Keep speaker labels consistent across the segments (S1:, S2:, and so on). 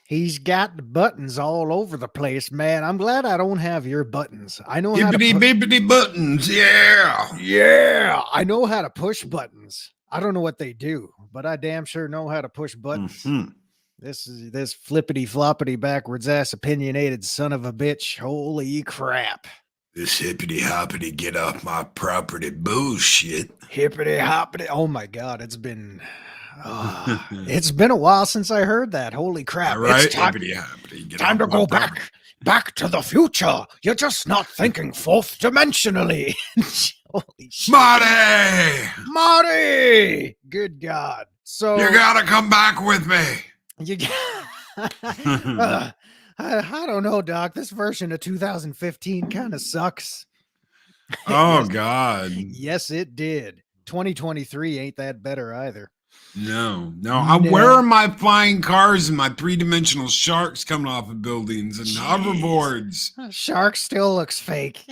S1: He's got the buttons all over the place, man. I'm glad I don't have your buttons. I know how to
S2: bippity buttons, yeah.
S1: Yeah, I know how to push buttons. I don't know what they do, but I damn sure know how to push buttons.
S2: Mm-hmm.
S1: This flippity floppity backwards ass opinionated son of a bitch. Holy crap.
S2: This hippity hoppity get off my property bullshit.
S1: Hippity hoppity. Oh my God, it's been a while since I heard that. Holy crap.
S2: All right,
S1: it's time,
S2: hippity hoppity. Get
S1: time to
S2: off my
S1: go
S2: property.
S1: back to the future. You're just not thinking fourth dimensionally. Holy shit. Marty! Good God. So
S2: You gotta come back with me.
S1: you I don't know, Doc. This version of 2015 kind of sucks.
S2: Oh, God.
S1: Yes, it did. 2023 ain't that better either.
S2: No. Where are my flying cars and my three-dimensional sharks coming off of buildings and hoverboards?
S1: Shark still looks fake.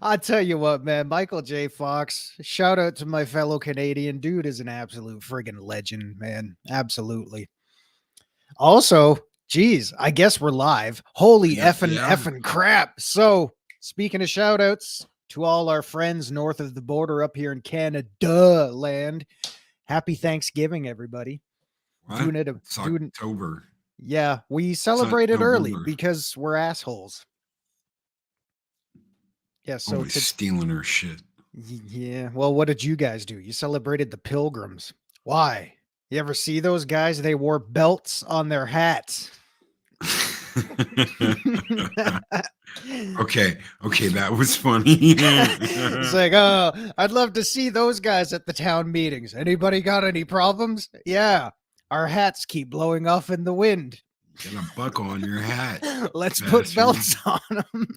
S1: I'll tell you what, man. Michael J. Fox, shout out to my fellow Canadian. Dude is an absolute friggin' legend, man. Absolutely. Also, geez, I guess we're live. Holy effing crap. So, speaking of shout outs to all our friends north of the border up here in Canada land, happy Thanksgiving, everybody.
S2: It's October.
S1: Yeah, we celebrated early because we're assholes. Yeah, so
S2: Always stealing her shit.
S1: Yeah, well, what did you guys do? You celebrated the Pilgrims. Why? You ever see those guys? They wore belts on their hats.
S2: Okay, that was funny.
S1: It's like, oh, I'd love to see those guys at the town meetings. Anybody got any problems? Yeah, our hats keep blowing off in the wind.
S2: Get a buckle on your hat.
S1: Let's put belts on them.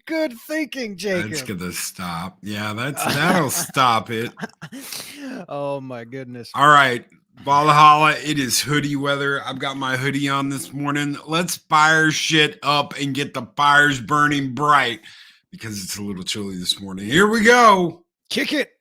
S1: Good thinking, Jacob.
S2: That's gonna stop. Yeah, that'll stop it.
S1: Oh my goodness.
S2: All right, Valhalla, it is hoodie weather. I've got my hoodie on this morning. Let's fire shit up and get the fires burning bright because it's a little chilly this morning. Here we go.
S1: Kick it.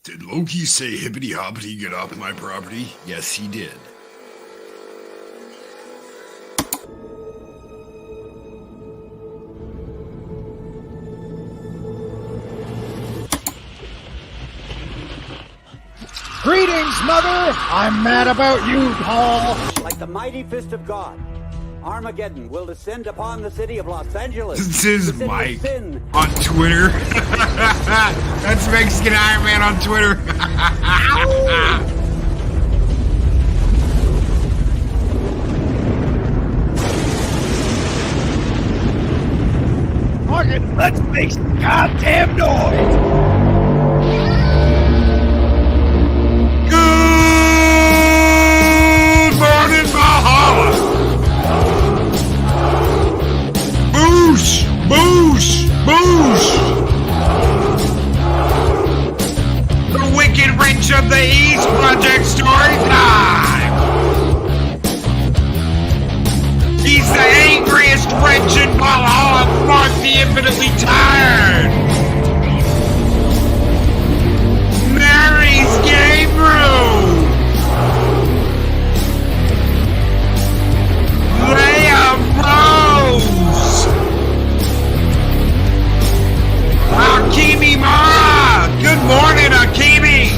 S2: Did Loki say hippity hoppity get off my property? Yes, he did.
S1: Greetings, Mother! I'm mad about you, Paul!
S3: Like the mighty fist of God, Armageddon will descend upon the city of Los Angeles.
S2: This is Mike on Twitter. That's Mexican Iron Man on Twitter.
S1: Morgan, let's make some goddamn noise!
S2: Good morning, Valhalla! Boosh! Boosh! Boosh! The Wicked Wrench of the East Project story time! He's the angriest wrench in Valhalla, Mark the Infinitely Tired! Mary's Game Room! Leia Rose! Akimi Mara! Good morning, Akimi!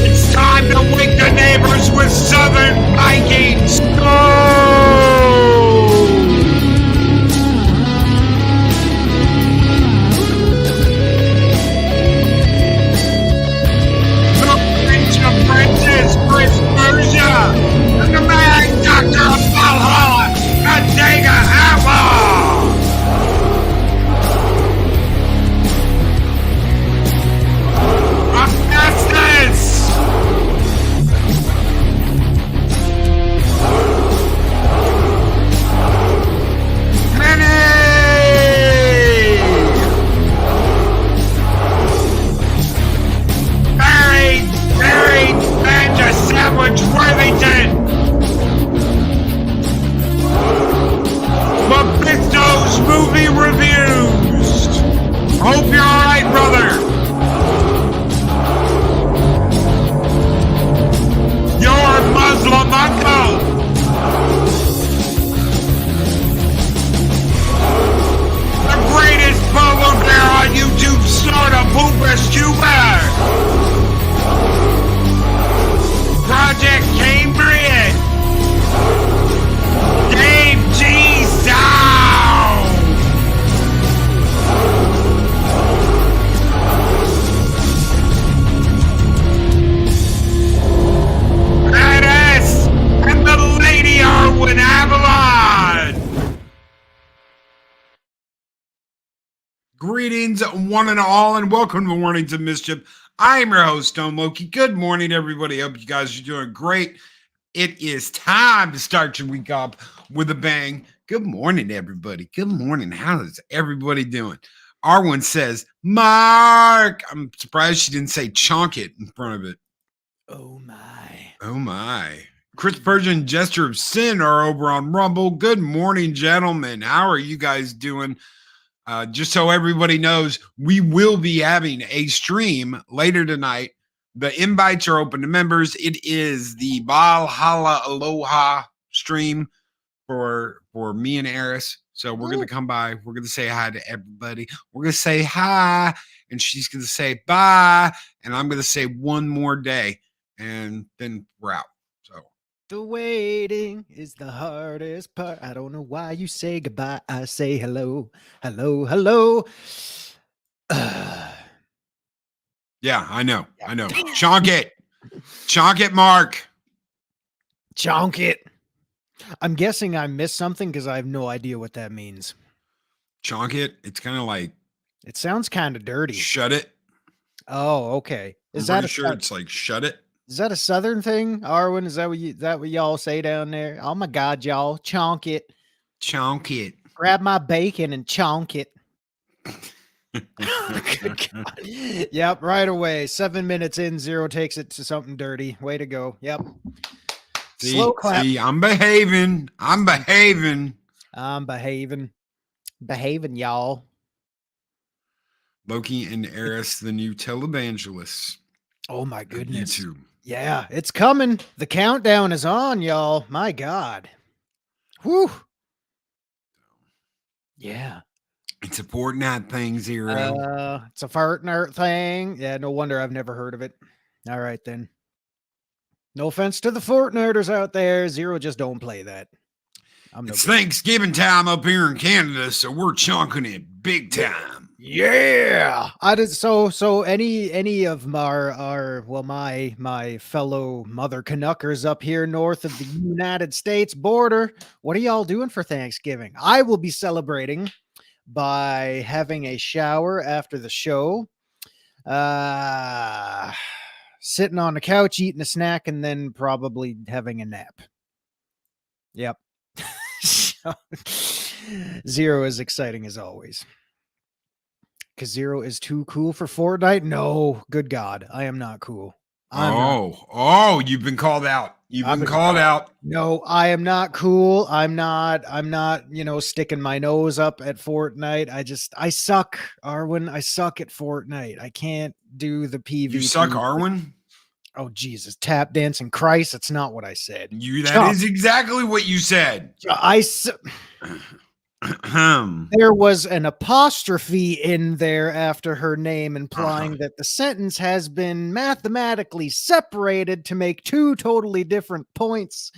S2: It's time to wake the neighbors with Southern Vikings! Go! Stewart, Project Cambridge, Dave G. Sound. Badass and the Lady Arwen Avalon. Greetings, one and all, and welcome to Mornings of Mischief. I am your host, Stone Loki. Good morning, everybody. Hope you guys are doing great. It is time to start your week off with a bang. Good morning, everybody. Good morning. How is everybody doing? Arwen says, Mark. I'm surprised she didn't say chonk it in front of it.
S1: Oh my.
S2: Oh my. Chris Persian, Jester of Sin are over on Rumble. Good morning, gentlemen. How are you guys doing? Just so everybody knows, we will be having a stream later tonight. The invites are open to members. It is the Valhalla Aloha stream for me and Eris. So we're going to come by. We're going to say hi to everybody. We're going to say hi, and she's going to say bye, and I'm going to say one more day, and then we're out. So
S1: The waiting is the hardest part. I don't know why you say goodbye. I say hello, hello, hello.
S2: yeah, I know. Chonk it. Chonk it, Mark.
S1: Chonk it. I'm guessing I missed something because I have no idea what that means.
S2: Chonk it. It's kind of like
S1: It sounds kind of dirty.
S2: shut it.
S1: Oh, okay.
S2: I'm pretty sure it's like shut it.
S1: Is that a Southern thing, Arwen? Is that what y'all say down there? Oh my God, y'all, chonk it.
S2: Chonk it.
S1: Grab my bacon and chonk it. Good God. Yep, right away. 7 minutes in, Zero takes it to something dirty. Way to go. Yep. Slow clap.
S2: See, I'm behaving.
S1: Behaving, y'all.
S2: Loki and Eris, the new televangelists.
S1: Oh my goodness.
S2: YouTube.
S1: Yeah, it's coming. The countdown is on, y'all. My God. Whew. Yeah.
S2: It's a Fortnite thing, Zero.
S1: It's a Fortnite thing. Yeah, no wonder I've never heard of it. All right, then. No offense to the Fortniters out there. Zero, just don't play that.
S2: It's Thanksgiving time up here in Canada, so we're chunking it big time.
S1: Yeah. I did so any of my fellow mother Canuckers up here north of the United States border, what are y'all doing for Thanksgiving? I will be celebrating by having a shower after the show, sitting on the couch, eating a snack, and then probably having a nap. Yep. Zero is exciting as always. Because Zero is too cool for Fortnite? No, good God, I am not cool.
S2: You've been called out. You've been called out.
S1: No, I am not cool. I'm not, sticking my nose up at Fortnite. I suck, Arwen. I suck at Fortnite. I can't do the PvP.
S2: You suck, Arwen?
S1: Oh, Jesus. Tap dancing Christ. That's not what I said.
S2: That is exactly what you said.
S1: There was an apostrophe in there after her name, implying that the sentence has been mathematically separated to make two totally different points.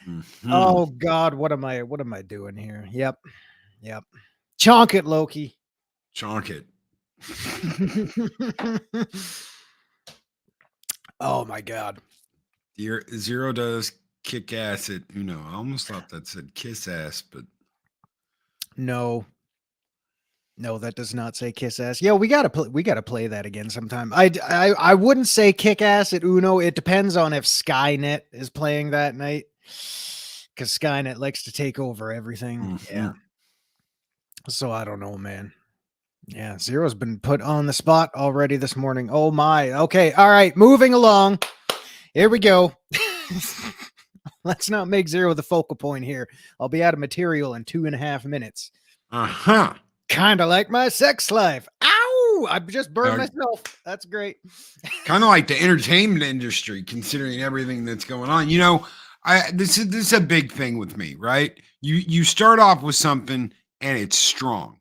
S1: Mm-hmm. Oh God, what am I doing here? Yep. Chonk it, Loki.
S2: Chonk it.
S1: Oh my God.
S2: Zero does kick ass at Uno. I almost thought that said kiss ass, but
S1: no, that does not say kiss ass. Yeah, we gotta play that again sometime. I wouldn't say kick ass at Uno. It depends on if Skynet is playing that night, because Skynet likes to take over everything. Mm-hmm. Yeah. So I don't know, man. Yeah, Zero's been put on the spot already this morning. Oh my. Okay. All right. Moving along. Here we go. Let's not make Zero the focal point here. I'll be out of material in 2.5 minutes. Kind of like my sex life. Ow! I just burned myself. That's great.
S2: Kind of like the entertainment industry, considering everything that's going on. This is a big thing with me, right? You start off with something and it's strong.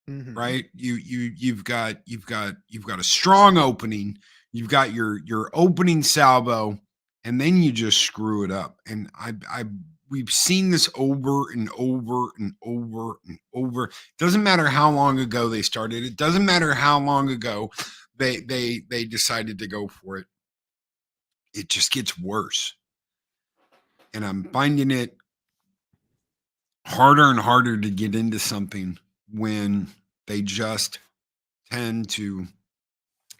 S1: Mhm.
S2: right? You've got a strong opening. You've got your opening salvo, and then you just screw it up. And we've seen this over and over and over and over. It doesn't matter how long ago they started. It doesn't matter how long ago they decided to go for it. It just gets worse. And I'm finding it harder and harder to get into something when they just tend to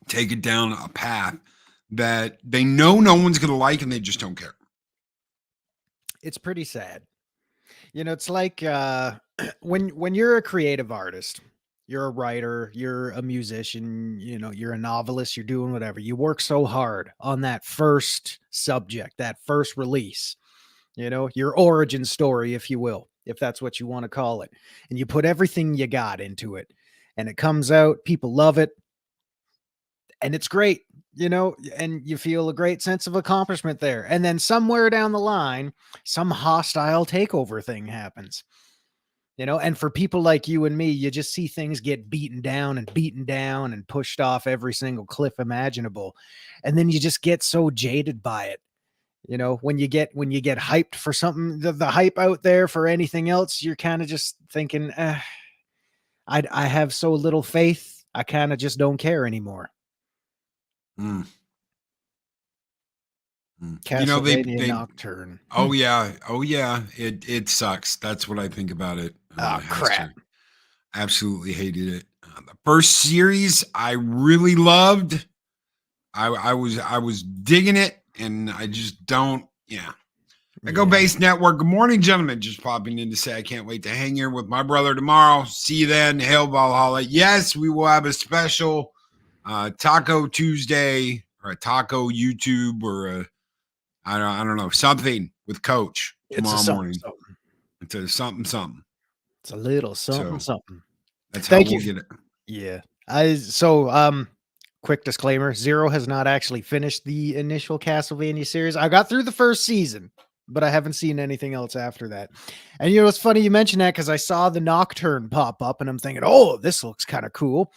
S2: take it down a path that they know no one's going to like and they just don't care.
S1: It's pretty sad. You know, it's like when you're a creative artist, you're a writer, you're a musician, you know, you're a novelist, you're doing whatever. You work so hard on that first subject, that first release, you know, your origin story, if you will, if that's what you want to call it. And you put everything you got into it, and it comes out, people love it, and it's great, you know, and you feel a great sense of accomplishment there. And then somewhere down the line, some hostile takeover thing happens, you know, and for people like you and me, you just see things get beaten down and pushed off every single cliff imaginable. And then you just get so jaded by it. You know, when you get hyped for something, the hype out there for anything else, you're kind of just thinking, I have so little faith. I kind of just don't care anymore.
S2: Mm. You know,
S1: Castlevania Nocturne.
S2: oh yeah, it sucks. That's what I think about it.
S1: Oh, crap.
S2: Absolutely hated it. The first series I really loved. I was digging it, and I just don't. Yeah. Echo
S1: Yeah.
S2: Base Network. Good morning, gentlemen. Just popping in to say I can't wait to hang here with my brother tomorrow. See you then. Hail Valhalla. Yes, we will have a special Taco Tuesday or a Taco YouTube or a I don't know, something with Coach tomorrow morning.
S1: Something.
S2: It's a something.
S1: It's a little something.
S2: That's
S1: Thank
S2: how
S1: you.
S2: we'll get it.
S1: Yeah. Quick disclaimer, Zero has not actually finished the initial Castlevania series. I got through the first season, but I haven't seen anything else after that. And you know, it's funny you mentioned that because I saw the Nocturne pop up and I'm thinking, oh, this looks kind of cool.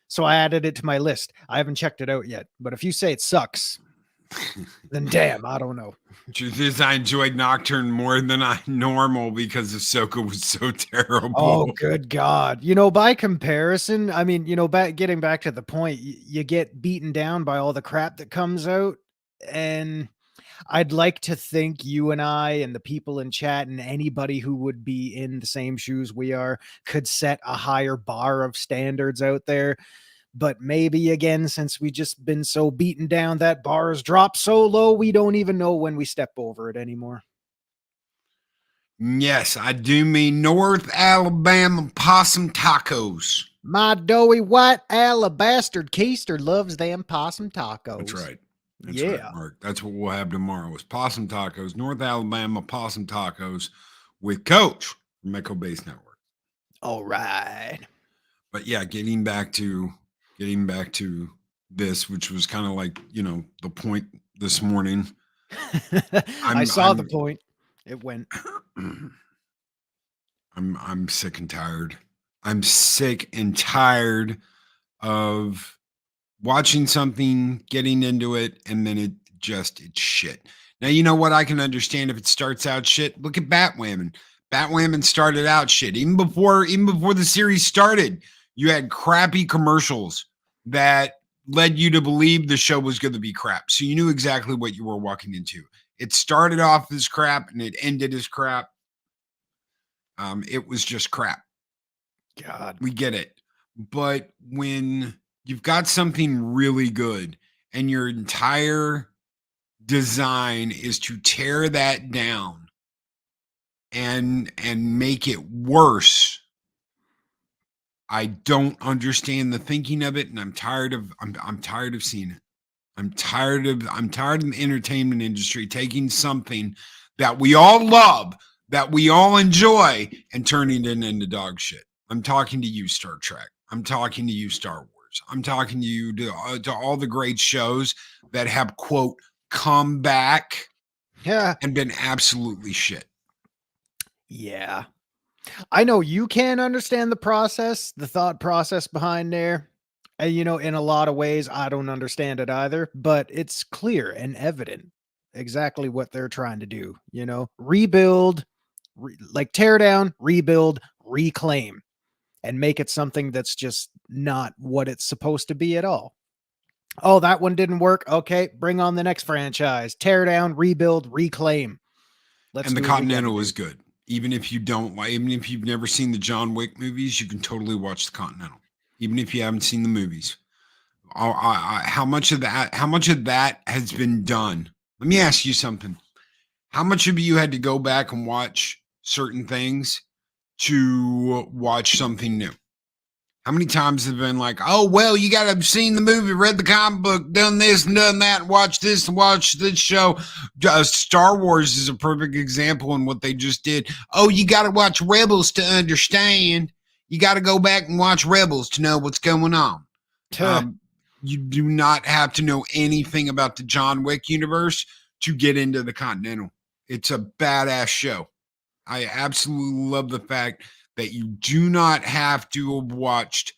S1: So I added it to my list. I haven't checked it out yet, but if you say it sucks, then damn, I don't know.
S2: Truth is, I enjoyed Nocturne more than I normal because Ahsoka was so terrible.
S1: Oh, good God. You know, by comparison, I mean, you know, getting back to the point, you get beaten down by all the crap that comes out. And I'd like to think you and I and the people in chat and anybody who would be in the same shoes we are could set a higher bar of standards out there. But maybe again, since we just been so beaten down, that bar has dropped so low, we don't even know when we step over it anymore.
S2: Yes, I do mean North Alabama possum tacos.
S1: My doughy white alabaster keister loves them possum tacos.
S2: That's right. That's right, Mark. That's what we'll have tomorrow is possum tacos, North Alabama possum tacos with Coach from Echo Base Network.
S1: All right.
S2: But yeah, getting back to this, which was kind of like, you know, the point this morning.
S1: I saw the point. It went.
S2: I'm sick and tired. I'm sick and tired of watching something, getting into it, and then it's shit. Now, you know what? I can understand if it starts out shit. Look at Batwoman. Batwoman started out shit. Even before the series started, you had crappy commercials that led you to believe the show was going to be crap. So you knew exactly what you were walking into. It started off as crap and it ended as crap. It was just crap.
S1: God,
S2: we get it. But when you've got something really good and your entire design is to tear that down and make it worse, I don't understand the thinking of it, and I'm tired of seeing it. I'm tired of the entertainment industry taking something that we all love, that we all enjoy, and turning it into dog shit. I'm talking to you, Star Trek. I'm talking to you, Star Wars. I'm talking to you to all the great shows that have, quote, come back
S1: yeah,
S2: and been absolutely shit.
S1: yeah. I know you can understand the process, the thought process behind there. And, in a lot of ways, I don't understand it either, but it's clear and evident exactly what they're trying to do. Rebuild, like tear down, rebuild, reclaim, and make it something that's just not what it's supposed to be at all. Oh, that one didn't work. Okay, bring on the next franchise. Tear down, rebuild, reclaim. Let's
S2: And the
S1: do it again.
S2: Continental is good. Even if you don't like, even if you've never seen the John Wick movies, you can totally watch the Continental. Even if you haven't seen the movies. How much of that? How much of that has been done? Let me ask you something. How much of you had to go back and watch certain things to watch something new? How many times have been like, oh, well, you got to have seen the movie, read the comic book, done this and done that, and watch this and watch this show. Star Wars is a perfect example in what they just did. Oh, you got to watch Rebels to understand. You got to go back and watch Rebels to know what's going on. You do not have to know anything about the John Wick universe to get into the Continental. It's a badass show. I absolutely love the fact that you do not have to have watched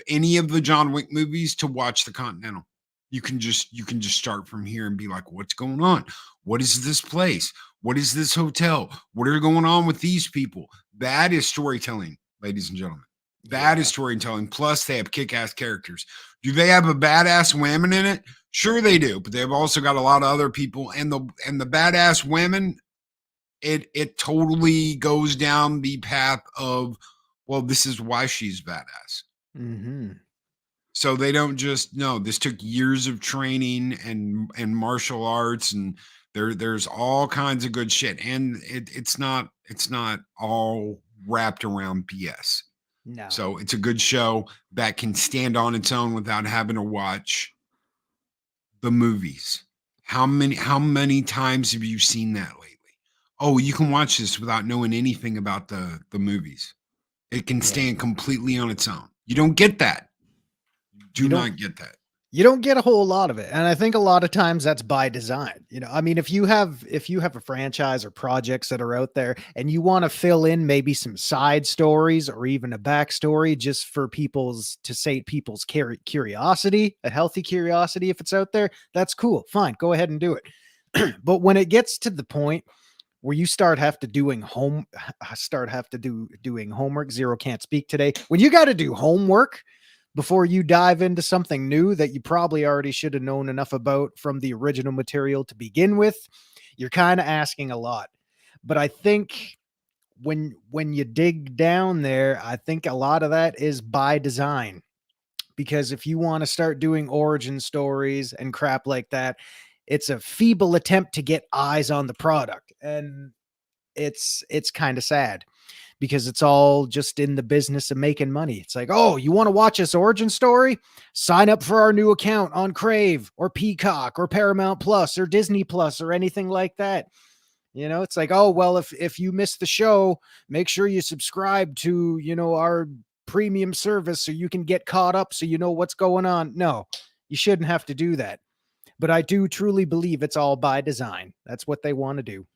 S2: any of the John Wick movies to watch the Continental. You can just start from here and be like, what's going on? What is this place? What is this hotel? What are going on with these people? That is storytelling, ladies and gentlemen. That is storytelling. Plus, they have kick-ass characters. Do they have a badass women in it? Sure, they do. But they've also got a lot of other people, and the badass women. It totally goes down the path of, well, this is why she's badass.
S1: Mm-hmm.
S2: So they don't just no. This took years of training and martial arts, and there's all kinds of good shit. And it's not all wrapped around BS.
S1: No.
S2: So it's a good show that can stand on its own without having to watch the movies. How many times have you seen that lately? Oh, you can watch this without knowing anything about the movies. It can stand completely on its own. You don't get that. You do not get that.
S1: You don't get a whole lot of it. And I think a lot of times that's by design. I mean, if you have a franchise or projects that are out there and you want to fill in maybe some side stories or even a backstory just for people's curiosity, a healthy curiosity, if it's out there, that's cool. Fine. Go ahead and do it. But when it gets to the point where you start doing homework, Zero can't speak today. When you got to do homework before you dive into something new that you probably already should have known enough about from the original material to begin with, you're kind of asking a lot. But I think when you dig down there, I think a lot of that is by design. Because if you want to start doing origin stories and crap like that, it's a feeble attempt to get eyes on the product. And it's kind of sad because it's all just in the business of making money. It's like, oh, you want to watch this origin story? Sign up for our new account on Crave or Peacock or Paramount Plus or Disney Plus or anything like that. It's like, oh, well, if you missed the show, make sure you subscribe to, our premium service so you can get caught up so you know what's going on. No, you shouldn't have to do that. But I do truly believe it's all by design. That's what they want to do.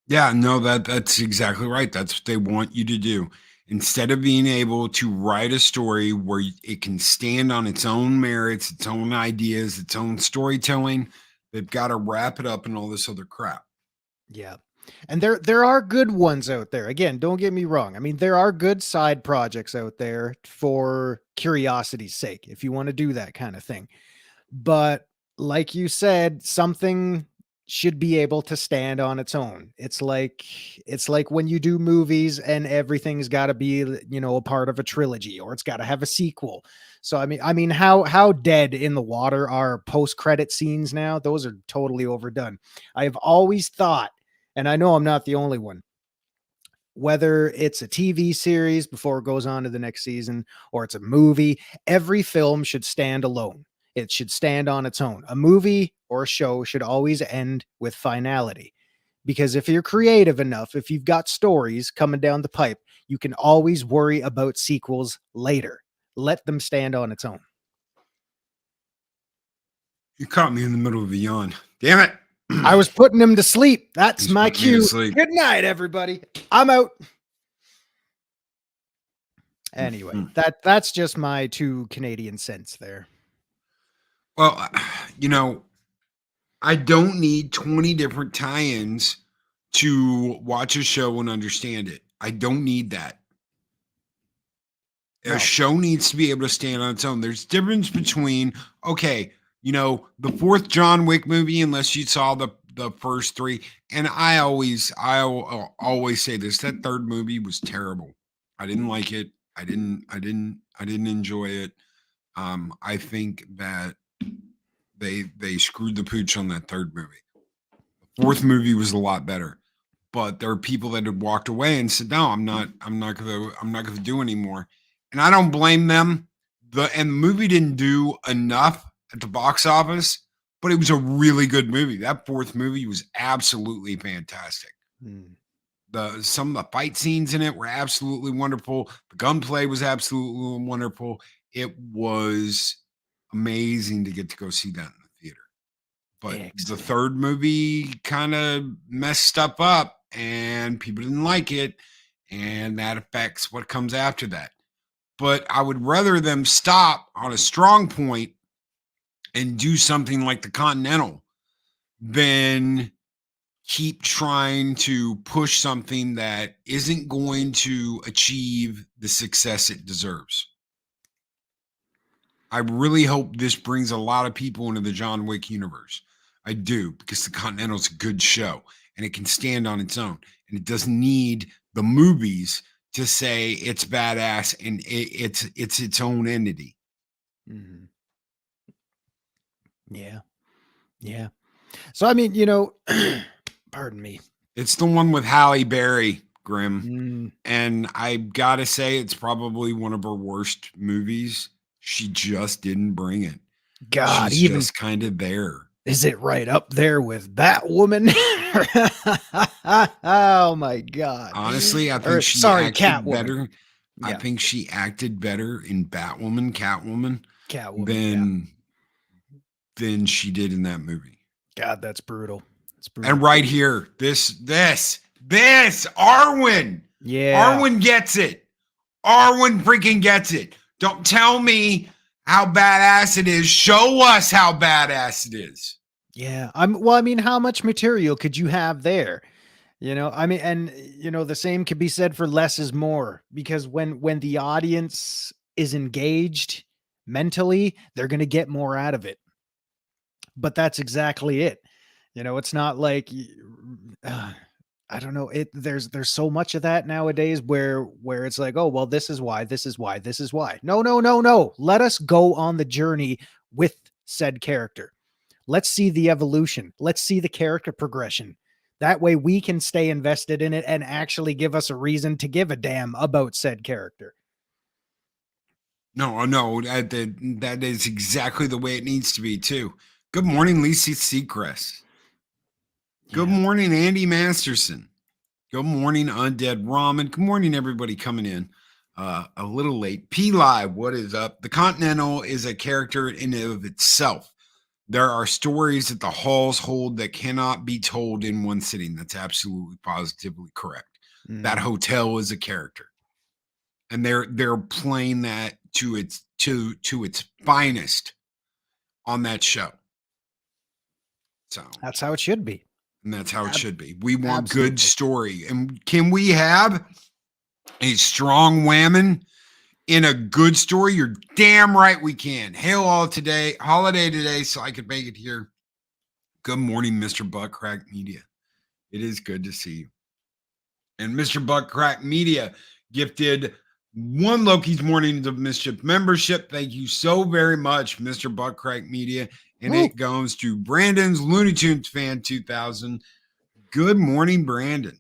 S2: Yeah, no, that's exactly right. That's what they want you to do. Instead of being able to write a story where it can stand on its own merits, its own ideas, its own storytelling, they've got to wrap it up in all this other crap.
S1: Yeah. And there are good ones out there. Again, don't get me wrong. I mean, there are good side projects out there for curiosity's sake, if you want to do that kind of thing. But like you said, something should be able to stand on its own. It's like when you do movies and everything's got to be, a part of a trilogy or it's got to have a sequel. So I mean how dead in the water are post-credit scenes now? Those are totally overdone. I've always thought, and I know I'm not the only one, whether it's a TV series before it goes on to the next season or it's a movie, every film should stand alone. It should stand on its own. A movie or a show should always end with finality. Because if you're creative enough, if you've got stories coming down the pipe, you can always worry about sequels later. Let them stand on its own.
S2: You caught me in the middle of a yawn. Damn it.
S1: I was putting him to sleep. That's
S2: He's
S1: my
S2: putting me to
S1: cue.
S2: sleep.
S1: Good night, everybody. I'm out. Anyway, that's just my 2 Canadian cents there.
S2: Well, I don't need 20 different tie-ins to watch a show and understand it. I don't need that.
S1: No.
S2: A show needs to be able to stand on its own. There's difference between, okay, the 4th John Wick movie, unless you saw the first 3, and I always say this, that 3rd movie was terrible. I didn't like it. I didn't enjoy it. I think that they screwed the pooch on that 3rd movie. The 4th movie was a lot better, but there are people that had walked away and said, "No, I'm not gonna do anymore," and I don't blame them. The movie didn't do enough at the box office, but it was a really good movie. That 4th movie was absolutely fantastic. Some of the fight scenes in it were absolutely wonderful. The gunplay was absolutely wonderful. It was amazing to get to go see that in the theater. But
S1: Excellent.
S2: the 3rd movie kind of messed stuff up and people didn't like it, and that affects what comes after that. But I would rather them stop on a strong point and do something like the Continental than keep trying to push something that isn't going to achieve the success it deserves. I really hope this brings a lot of people into the John Wick universe. I do, because the Continental is a good show and it can stand on its own, and it doesn't need the movies to say it's badass and it's its own entity.
S1: Mm-hmm. Yeah. So I mean, pardon me.
S2: It's the one with Halle Berry, Grim. And I gotta say, it's probably one of her worst movies. She just didn't bring it.
S1: God,
S2: she's just kind of there.
S1: Is it right up there with Batwoman? Oh my God.
S2: Honestly, I think acted
S1: Catwoman.
S2: better. Yeah. I think she acted better in Catwoman than she did in that movie.
S1: God, that's brutal.
S2: And right here, this Arwen. Yeah. Arwen gets it. Arwen freaking gets it. Don't tell me how badass it is. Show us how badass it is.
S1: Yeah. How much material could you have there? The same could be said for less is more, because when the audience is engaged mentally, they're going to get more out of it. But that's exactly it. It's not like, I don't know. There's so much of that nowadays where it's like, oh, well, this is why. No. Let us go on the journey with said character. Let's see the evolution. Let's see the character progression. That way we can stay invested in it and actually give us a reason to give a damn about said character.
S2: No, that is exactly the way it needs to be too. Good morning, Lisa Seacrest. Good morning, Andy Masterson. Good morning, Undead Ramen. Good morning, everybody coming in a little late. P Live, what is up? The Continental is a character in and of itself. There are stories that the halls hold that cannot be told in one sitting. That's absolutely positively correct. That hotel is a character, and they're playing that to its finest on that show. So
S1: that's how it should be.
S2: And that's how it should be. We want good story. And can we have a strong whammon in a good story? You're damn right we can. Hail all today, holiday today, so I could make it here. Good morning, Mr. Buttcrack Media. It is good to see you. And Mr. Buttcrack Media gifted 1 Loki's Mornings of Mischief membership. Thank you so very much, Mr. Buttcrack Media. And it goes to Brandon's Looney Tunes Fan 2000. Good morning, Brandon.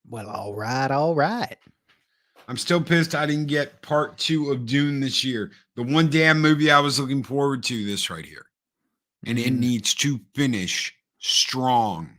S1: Well, all right.
S2: I'm still pissed I didn't get part 2 of Dune this year. The one damn movie I was looking forward to, this right here. And it needs to finish strong.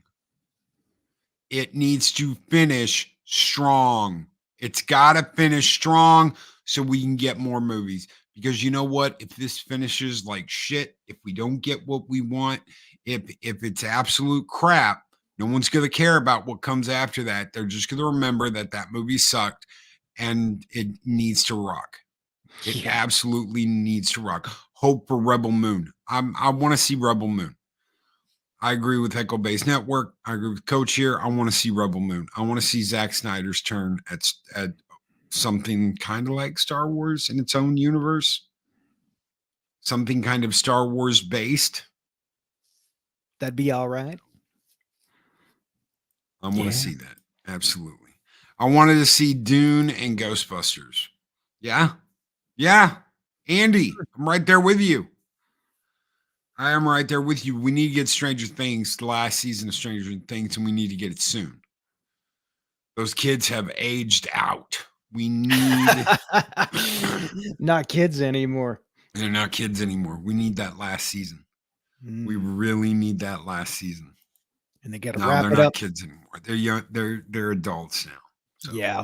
S2: It needs to finish strong. It's got to finish strong so we can get more movies. Because you know what? If this finishes like shit, if we don't get what we want, if it's absolute crap, no one's going to care about what comes after that. They're just going to remember that movie sucked. and it needs to rock. It
S1: Yeah.
S2: absolutely needs to rock. Hope for Rebel Moon. I want to see Rebel Moon. I agree with Echo Base Network. I agree with Coach here. I want to see Rebel Moon. I want to see Zack Snyder's turn at something kind of like Star Wars in its own universe. Something kind of Star Wars based.
S1: That'd be all right.
S2: I want to see that. Absolutely. I wanted to see Dune and Ghostbusters. Yeah. Yeah. Andy, I'm right there with you. I am right there with you. We need to get Stranger Things, the last season of Stranger Things, and we need to get it soon. Those kids have aged out. We need.
S1: Not kids anymore.
S2: They're not kids anymore. We need that last season. We
S1: Mm.
S2: really need that last season.
S1: And they got to
S2: No,
S1: wrap
S2: they're
S1: it
S2: not
S1: up.
S2: kids anymore. They're young. They're adults now. So.
S1: Yeah.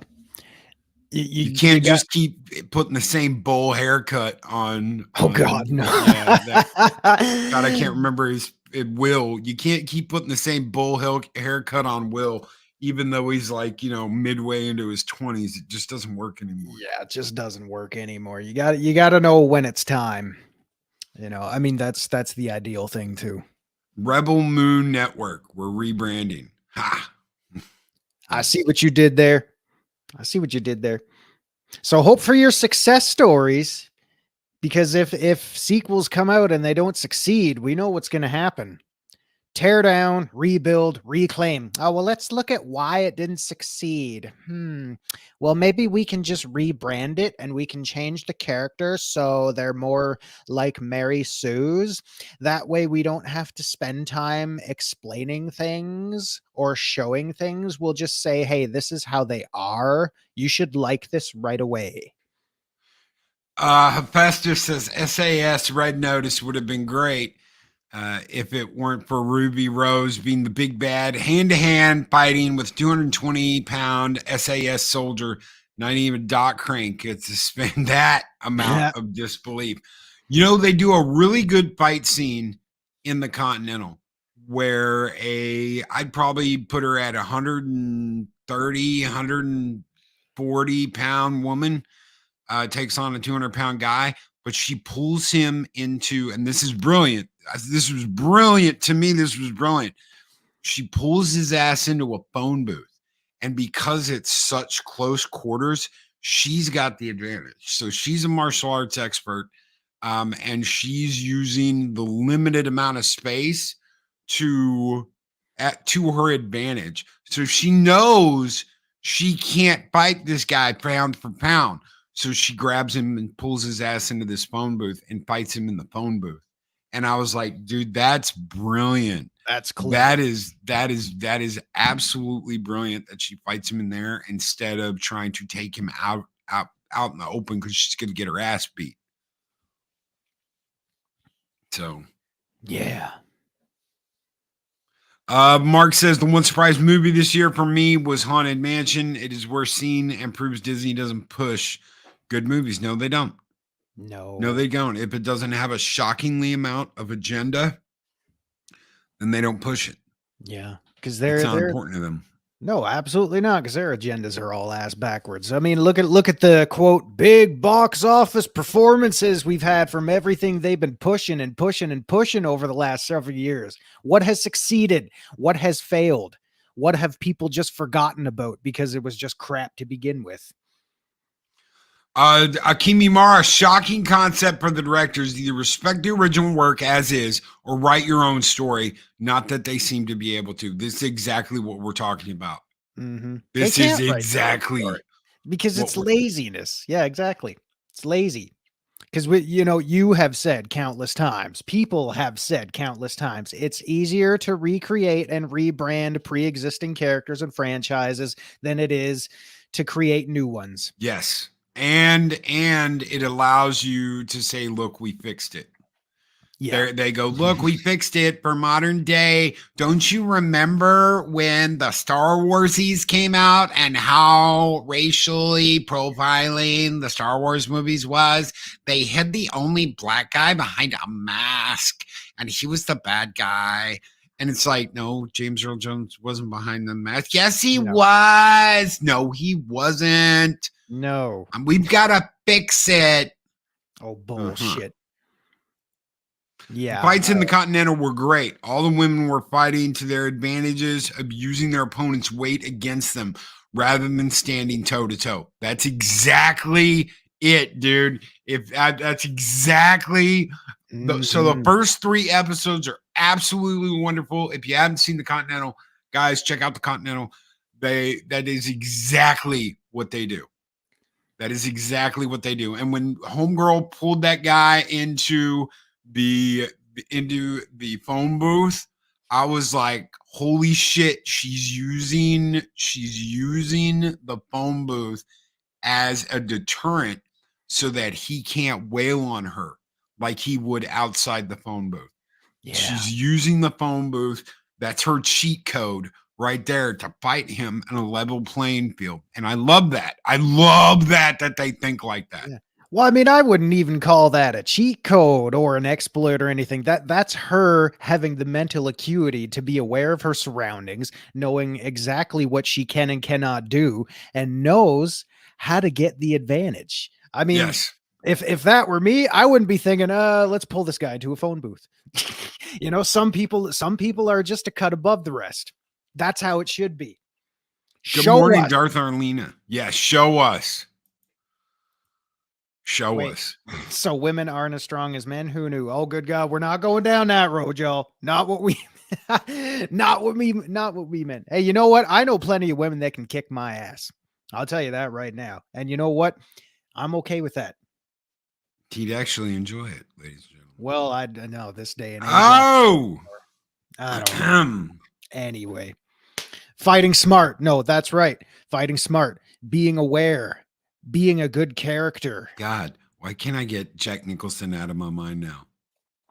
S2: You can't just keep putting the same bowl haircut on.
S1: Oh God, no.
S2: God, I can't remember Will. You can't keep putting the same bowl haircut on Will, even though he's like, midway into his 20s. It just doesn't work anymore.
S1: Yeah, it just doesn't work anymore. You got to know when it's time. I mean, that's the ideal thing too.
S2: Rebel Moon Network. We're rebranding. Ha.
S1: I see what you did there. So hope for your success stories, because if sequels come out and they don't succeed, we know what's going to happen. Tear down, rebuild, reclaim. Oh, well, let's look at why it didn't succeed. Well, maybe we can just rebrand it and we can change the characters so they're more like Mary Sue's. That way we don't have to spend time explaining things or showing things. We'll just say, hey, this is how they are. You should like this right away.
S2: Hephaestus says SAS Red Notice would have been great. If it weren't for Ruby Rose being the big bad, hand-to-hand fighting with 220-pound SAS soldier, not even Doc Crank could suspend that amount of disbelief. They do a really good fight scene in the Continental where I'd probably put her at 130, 140-pound woman takes on a 200-pound guy, but she pulls him into, and this is brilliant. This was brilliant to me. This was brilliant. She pulls his ass into a phone booth. And because it's such close quarters, she's got the advantage. So she's a martial arts expert, and she's using the limited amount of space to her advantage. So she knows she can't fight this guy pound for pound. So she grabs him and pulls his ass into this phone booth and fights him in the phone booth. And I was like, dude, that's brilliant.
S1: That's cool.
S2: That is absolutely brilliant that she fights him in there instead of trying to take him out in the open because she's going to get her ass beat. So,
S1: yeah.
S2: Mark says the one surprise movie this year for me was Haunted Mansion. It is worth seeing and proves Disney doesn't push good movies. No, they don't. No, they don't. If it doesn't have a shockingly amount of agenda, then they don't push it.
S1: Yeah, because
S2: it's not important to them.
S1: No, absolutely not, because their agendas are all ass backwards. I mean, look at the quote big box office performances we've had from everything they've been pushing and pushing and pushing over the last several years. What has succeeded? What has failed? What have people just forgotten about because it was just crap to begin with?
S2: Akimi Mara, shocking concept for the directors. Either respect the original work as is or write your own story. Not that they seem to be able to. This is exactly what we're talking about.
S1: Mm-hmm.
S2: This is exactly
S1: because it's laziness. Yeah, exactly. It's lazy. Because you have said countless times, people have said countless times, it's easier to recreate and rebrand pre-existing characters and franchises than it is to create new ones.
S2: Yes. And it allows you to say, look, we fixed it. Yeah. They go, look, we fixed it for modern day. Don't you remember when the Star Warsies came out and how racially profiling the Star Wars movies was? They hid the only black guy behind a mask and he was the bad guy. And it's like, no, James Earl Jones wasn't behind the mask. Yes, he was. No, he wasn't.
S1: No.
S2: We've got to fix it.
S1: Oh, bullshit. Yeah.
S2: Fights in the Continental were great. All the women were fighting to their advantages of using their opponent's weight against them rather than standing toe to toe. That's exactly it, dude. That's exactly so the first 3 episodes are absolutely wonderful. If you haven't seen the Continental, guys, check out the Continental. That is exactly what they do. That is exactly what they do. And when Homegirl pulled that guy into the phone booth, I was like, holy shit, she's using the phone booth as a deterrent so that he can't wail on her like he would outside the phone booth.
S1: Yeah.
S2: She's using the phone booth. That's her cheat code right there to fight him in a level playing field. And I love that. I love that they think like that.
S1: Yeah. Well, I mean, I wouldn't even call that a cheat code or an exploit or anything. That's her having the mental acuity to be aware of her surroundings, knowing exactly what she can and cannot do, and knows how to get the advantage. I mean,
S2: Yes.
S1: if that were me, I wouldn't be thinking, let's pull this guy to a phone booth. You know, some people are just a cut above the rest. That's how it should be.
S2: Good morning, Darth Arlena. Yeah, show us. Show us.
S1: So women aren't as strong as men? Who knew? Oh, good God, we're not going down that road, y'all. Not what we meant. Hey, you know what? I know plenty of women that can kick my ass. I'll tell you that right now. And you know what? I'm okay with that.
S2: He'd actually enjoy it, ladies and gentlemen.
S1: Well, I know this day and age.
S2: Oh,
S1: I don't know. Anyway, fighting smart. No, that's right. Fighting smart. Being aware. Being a good character.
S2: God, why can't I get Jack Nicholson out of my mind now?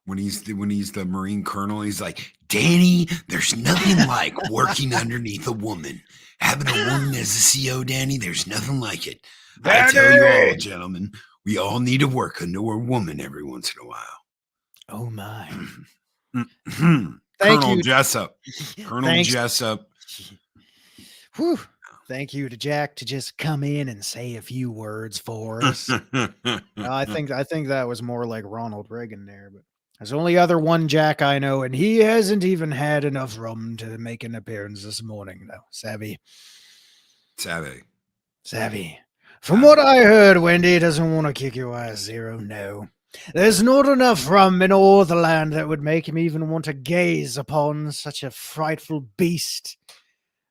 S2: When he's the Marine colonel, he's like, Danny, there's nothing like working underneath a woman. Having a woman as a CO, Danny, there's nothing like it. I tell you all, gentlemen, we all need to work under a woman every once in a while.
S1: Oh my.
S2: Colonel Jessup. Colonel Jessup.
S1: Whew. Thank you to Jack to just come in and say a few words for us. I think that was more like Ronald Reagan there, but there's only other one Jack I know, and he hasn't even had enough rum to make an appearance this morning, though. Savvy. From what I heard, Wendy doesn't want to kick your ass, Zero. No. There's not enough rum in all the land that would make him even want to gaze upon such a frightful beast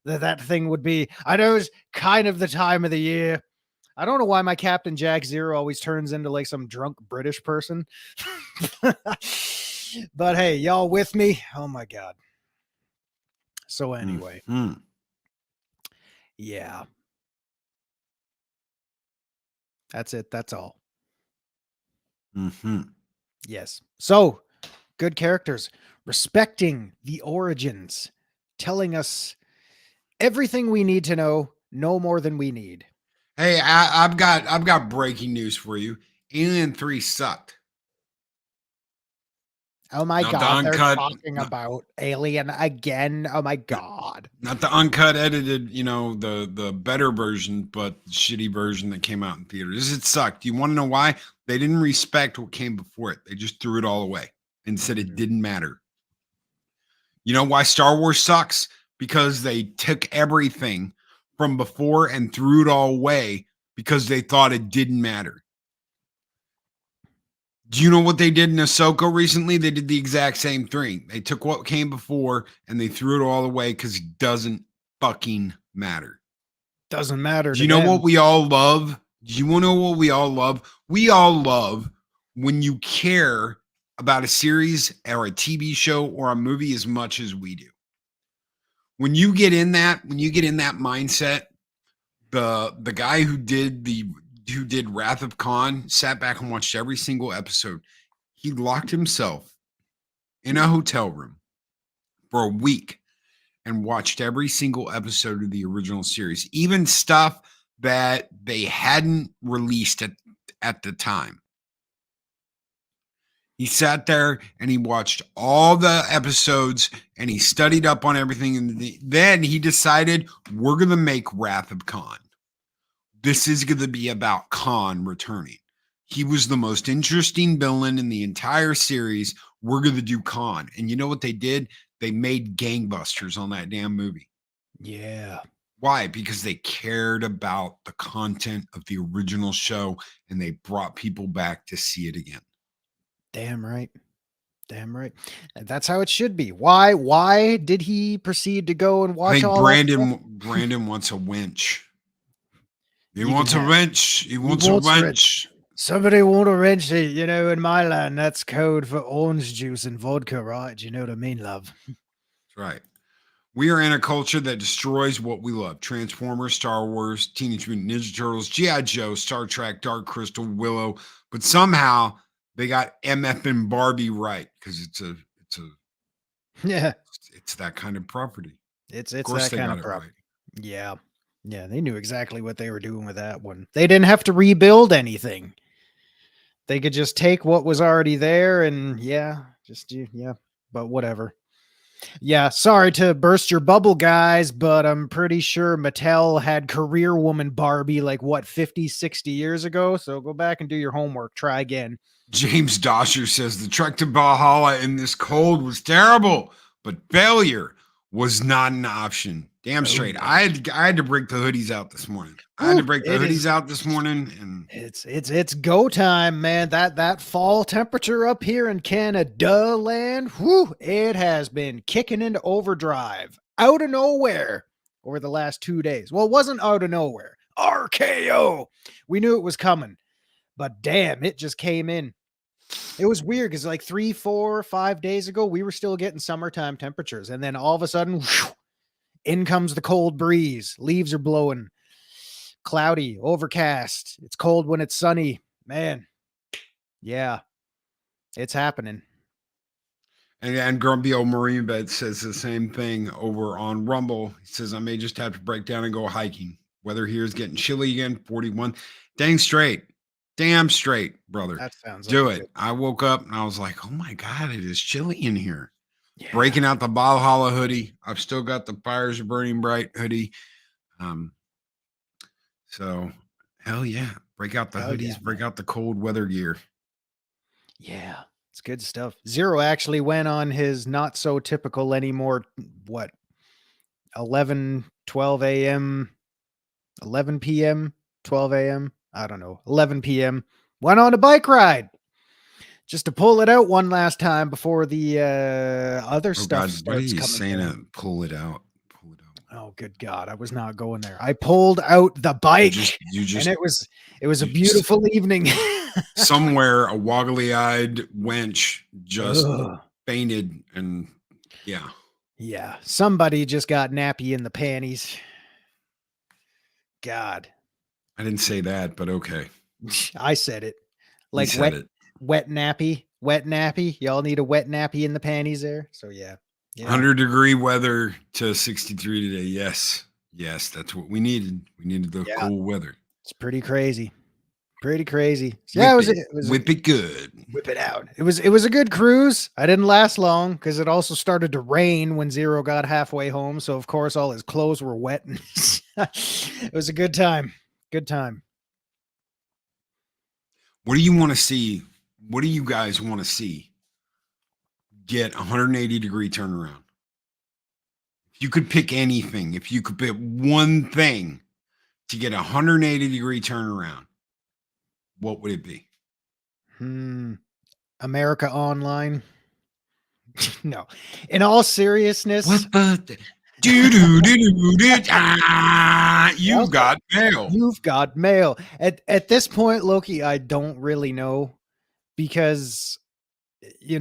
S1: that thing would be. I know it's kind of the time of the year. I don't know why my Captain Jack Zero always turns into like some drunk British person. But hey, y'all with me? Oh my God. So anyway. Yeah. That's it. That's all. Yes. So good characters, respecting the origins, telling us everything we need to know, no more than we need.
S2: Hey, I've got breaking news for you. Alien 3 sucked.
S1: Oh my God, they're talking about Alien again. Oh my God.
S2: Not the uncut edited, the better version, but the shitty version that came out in theaters. It sucked. You want to know why? They didn't respect what came before it. They just threw it all away and said it didn't matter. You know why Star Wars sucks? Because they took everything from before and threw it all away because they thought it didn't matter. Do you know what they did in Ahsoka recently? They did the exact same thing. They took what came before and they threw it all away because it doesn't fucking matter.
S1: Doesn't matter.
S2: Do you know what we all love? Do you want to know what we all love? We all love when you care about a series or a TV show or a movie as much as we do. When you get in that mindset, the guy who did Wrath of Khan sat back and watched every single episode. He locked himself in a hotel room for a week and watched every single episode of the original series, even stuff that they hadn't released at the time. He sat there and he watched all the episodes and he studied up on everything. And then he decided, we're going to make Wrath of Khan. This is going to be about Khan returning. He was the most interesting villain in the entire series. We're going to do Khan. And you know what they did? They made gangbusters on that damn movie.
S1: Yeah.
S2: Why? Because they cared about the content of the original show and they brought people back to see it again.
S1: Damn right. Damn right. And that's how it should be. Why did he proceed to go and
S2: I
S1: watch
S2: think
S1: all that stuff?
S2: Brandon wants a winch. He
S1: You can
S2: wants a
S1: have
S2: wrench. He wants a
S1: wants a wrench.
S2: wrench.
S1: Somebody want a wrench. You know, in my land, that's code for orange juice and vodka, right? You know what I mean, love?
S2: That's right. We are in a culture that destroys what we love. Transformers, Star Wars, Teenage Mutant Ninja Turtles, G.I. Joe, Star Trek, Dark Crystal, Willow. But somehow they got MF and Barbie right because
S1: Yeah.
S2: it's that kind of property.
S1: It's
S2: Of course
S1: that
S2: they
S1: kind
S2: got
S1: of
S2: it right.
S1: problem. Yeah. Yeah, they knew exactly what they were doing with that one. They didn't have to rebuild anything. They could just take what was already there and but whatever. Yeah, sorry to burst your bubble, guys, but I'm pretty sure Mattel had career woman Barbie like what 50, 60 years ago. So go back and do your homework. Try again.
S2: James Dosher says the trek to Valhalla in this cold was terrible, but failure was not an option. Damn straight. I had to break the hoodies out this morning. And
S1: it's go time, man. That fall temperature up here in Canada land, it has been kicking into overdrive out of nowhere over the last 2 days. Well, it wasn't out of nowhere. RKO. We knew it was coming, but damn, it just came in. It was weird because like 3, 4, 5 days ago, we were still getting summertime temperatures, and then all of a sudden, in comes the cold breeze. Leaves are blowing. Cloudy, overcast. It's cold when it's sunny. Man, yeah, it's happening.
S2: And Grumpy Old Marine Bed says the same thing over on Rumble. He says, I may just have to break down and go hiking. Weather here is getting chilly again, 41. Dang straight. Damn straight, brother.
S1: That sounds
S2: Do
S1: like
S2: it. I woke up and I was like, oh my God, it is chilly in here.
S1: Yeah.
S2: Breaking out the Valhalla hoodie. I've still got the Fires Are Burning Bright hoodie. So hell yeah. Break out the hoodies, break out the cold weather gear.
S1: Yeah, it's good stuff. Zero actually went on his not so typical anymore, 11, 12 a.m., 11 p.m., 12 a.m., I don't know, 11 p.m., went on a bike ride just to pull it out one last time before the other stuff starts
S2: what are you
S1: coming
S2: saying?
S1: down.
S2: Pull it out.
S1: Oh, good God. I was not going there. I pulled out the bike and it was a beautiful evening.
S2: Somewhere a woggly-eyed wench just fainted and yeah.
S1: Yeah. Somebody just got nappy in the panties. God.
S2: I didn't say that, but okay.
S1: I said it. Like wet nappy. Y'all need a wet nappy in the panties there. So yeah.
S2: 100-degree weather to 63 today. Yes. Yes, that's what we needed. We needed the cool weather.
S1: It's pretty crazy. Pretty crazy.
S2: Yeah, it was whip it good.
S1: Whip it out. It was a good cruise. I didn't last long because it also started to rain when Zero got halfway home. So of course all his clothes were wet. It was a good time. Good time.
S2: What do you want to see? What do you guys want to see? Get 180-degree turnaround. If you could pick anything, if you could pick one thing to get 180-degree turnaround, what would it be?
S1: America Online. No. In all seriousness.
S2: What the you've got mail.
S1: You've got mail. At this point, Loki, I don't really know because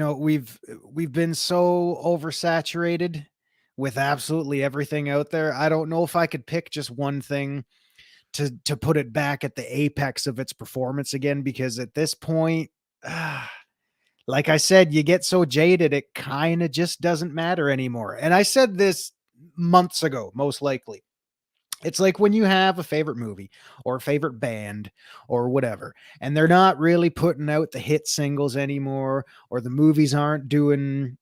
S1: we've been so oversaturated with absolutely everything out there. I don't know if I could pick just one thing to put it back at the apex of its performance again, because at this point, like I said, you get so jaded, it kind of just doesn't matter anymore. And I said this months ago, most likely. It's like when you have a favorite movie or a favorite band or whatever, and they're not really putting out the hit singles anymore, or the movies aren't doing,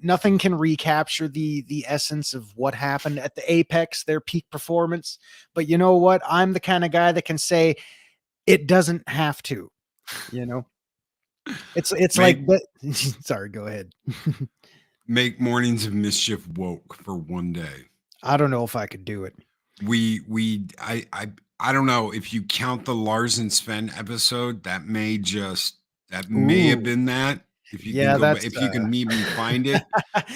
S1: nothing can recapture the essence of what happened at the apex, their peak performance. But you know what? I'm the kind of guy that can say it doesn't have to. You know, it's
S2: Make
S1: like, but sorry, go ahead.
S2: make Mornings of Mischief woke for one day.
S1: I don't know if I could do it.
S2: I don't know if you count the Lars and Sven episode, that may have
S1: Ooh,
S2: been that. If you can
S1: yeah,
S2: go back,
S1: that's
S2: if you can even find it.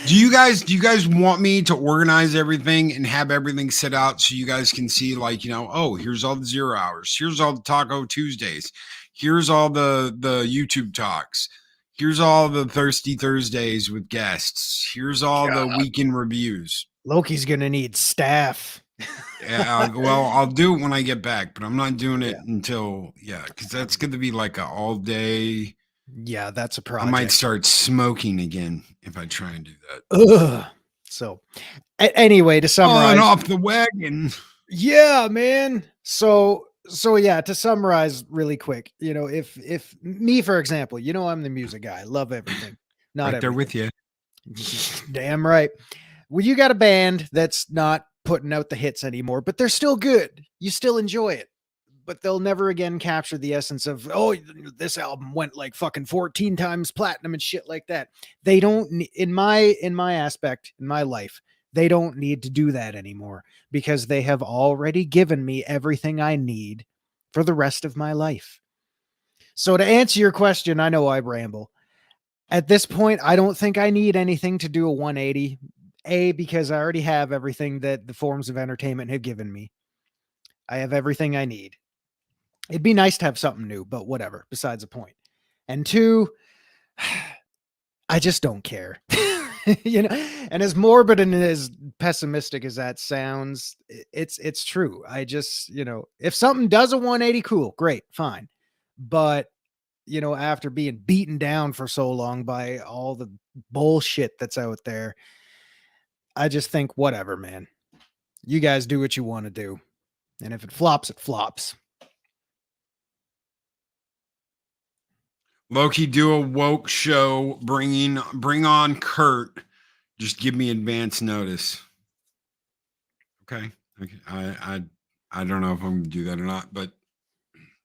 S2: Do you guys want me to organize everything and have everything set out so you guys can see, like, oh, here's all the 0 hours, here's all the Taco Tuesdays, here's all the YouTube talks, here's all the Thirsty Thursdays with guests, here's all the weekend reviews.
S1: Loki's gonna need staff.
S2: Yeah, well, I'll do it when I get back, but I'm not doing it until because that's going to be like a all day.
S1: Yeah, that's a
S2: I
S1: project.
S2: might start smoking again if I try and do that.
S1: Ugh. So, anyway, to summarize,
S2: On off the wagon.
S1: yeah, man. So yeah, to summarize really quick, if me, for example, I'm the music guy, love everything, not
S2: Right there with you.
S1: Damn right. Well, you got a band that's not putting out the hits anymore, but they're still good. You still enjoy it, but they'll never again capture the essence of, oh, this album went like fucking 14 times platinum and shit like that. They don't, in my aspect, in my life, they don't need to do that anymore because they have already given me everything I need for the rest of my life. So to answer your question, I know I ramble. At this point, I don't think I need anything to do a 180. Because I already have everything that the forms of entertainment have given me. I have everything I need. It'd be nice to have something new, but whatever, besides the point. And 2, I just don't care. And as morbid and as pessimistic as that sounds, it's true. I just, if something does a 180, cool, great, fine. But, after being beaten down for so long by all the bullshit that's out there, I just think, whatever, man. You guys do what you want to do. And if it flops, it flops.
S2: Loki, do a woke show. Bring on Kurt. Just give me advance notice. Okay. I don't know if I'm going to do that or not, but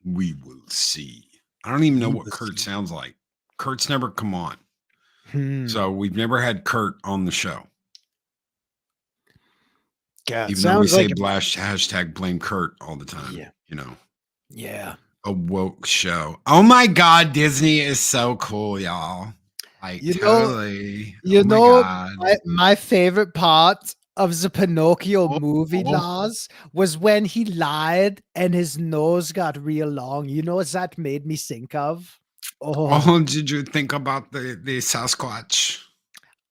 S2: we will see. I don't even know what Kurt sounds like. Kurt's never come on. So we've never had Kurt on the show.
S1: God,
S2: even though we say hashtag blame Kurt all the time.
S1: Yeah. Yeah.
S2: A woke show. Oh my God, Disney is so cool, y'all. Like, totally.
S1: My favorite part of the Pinocchio movie, Lars, was when he lied and his nose got real long. You know what that made me think of?
S2: Oh, did you think about the Sasquatch?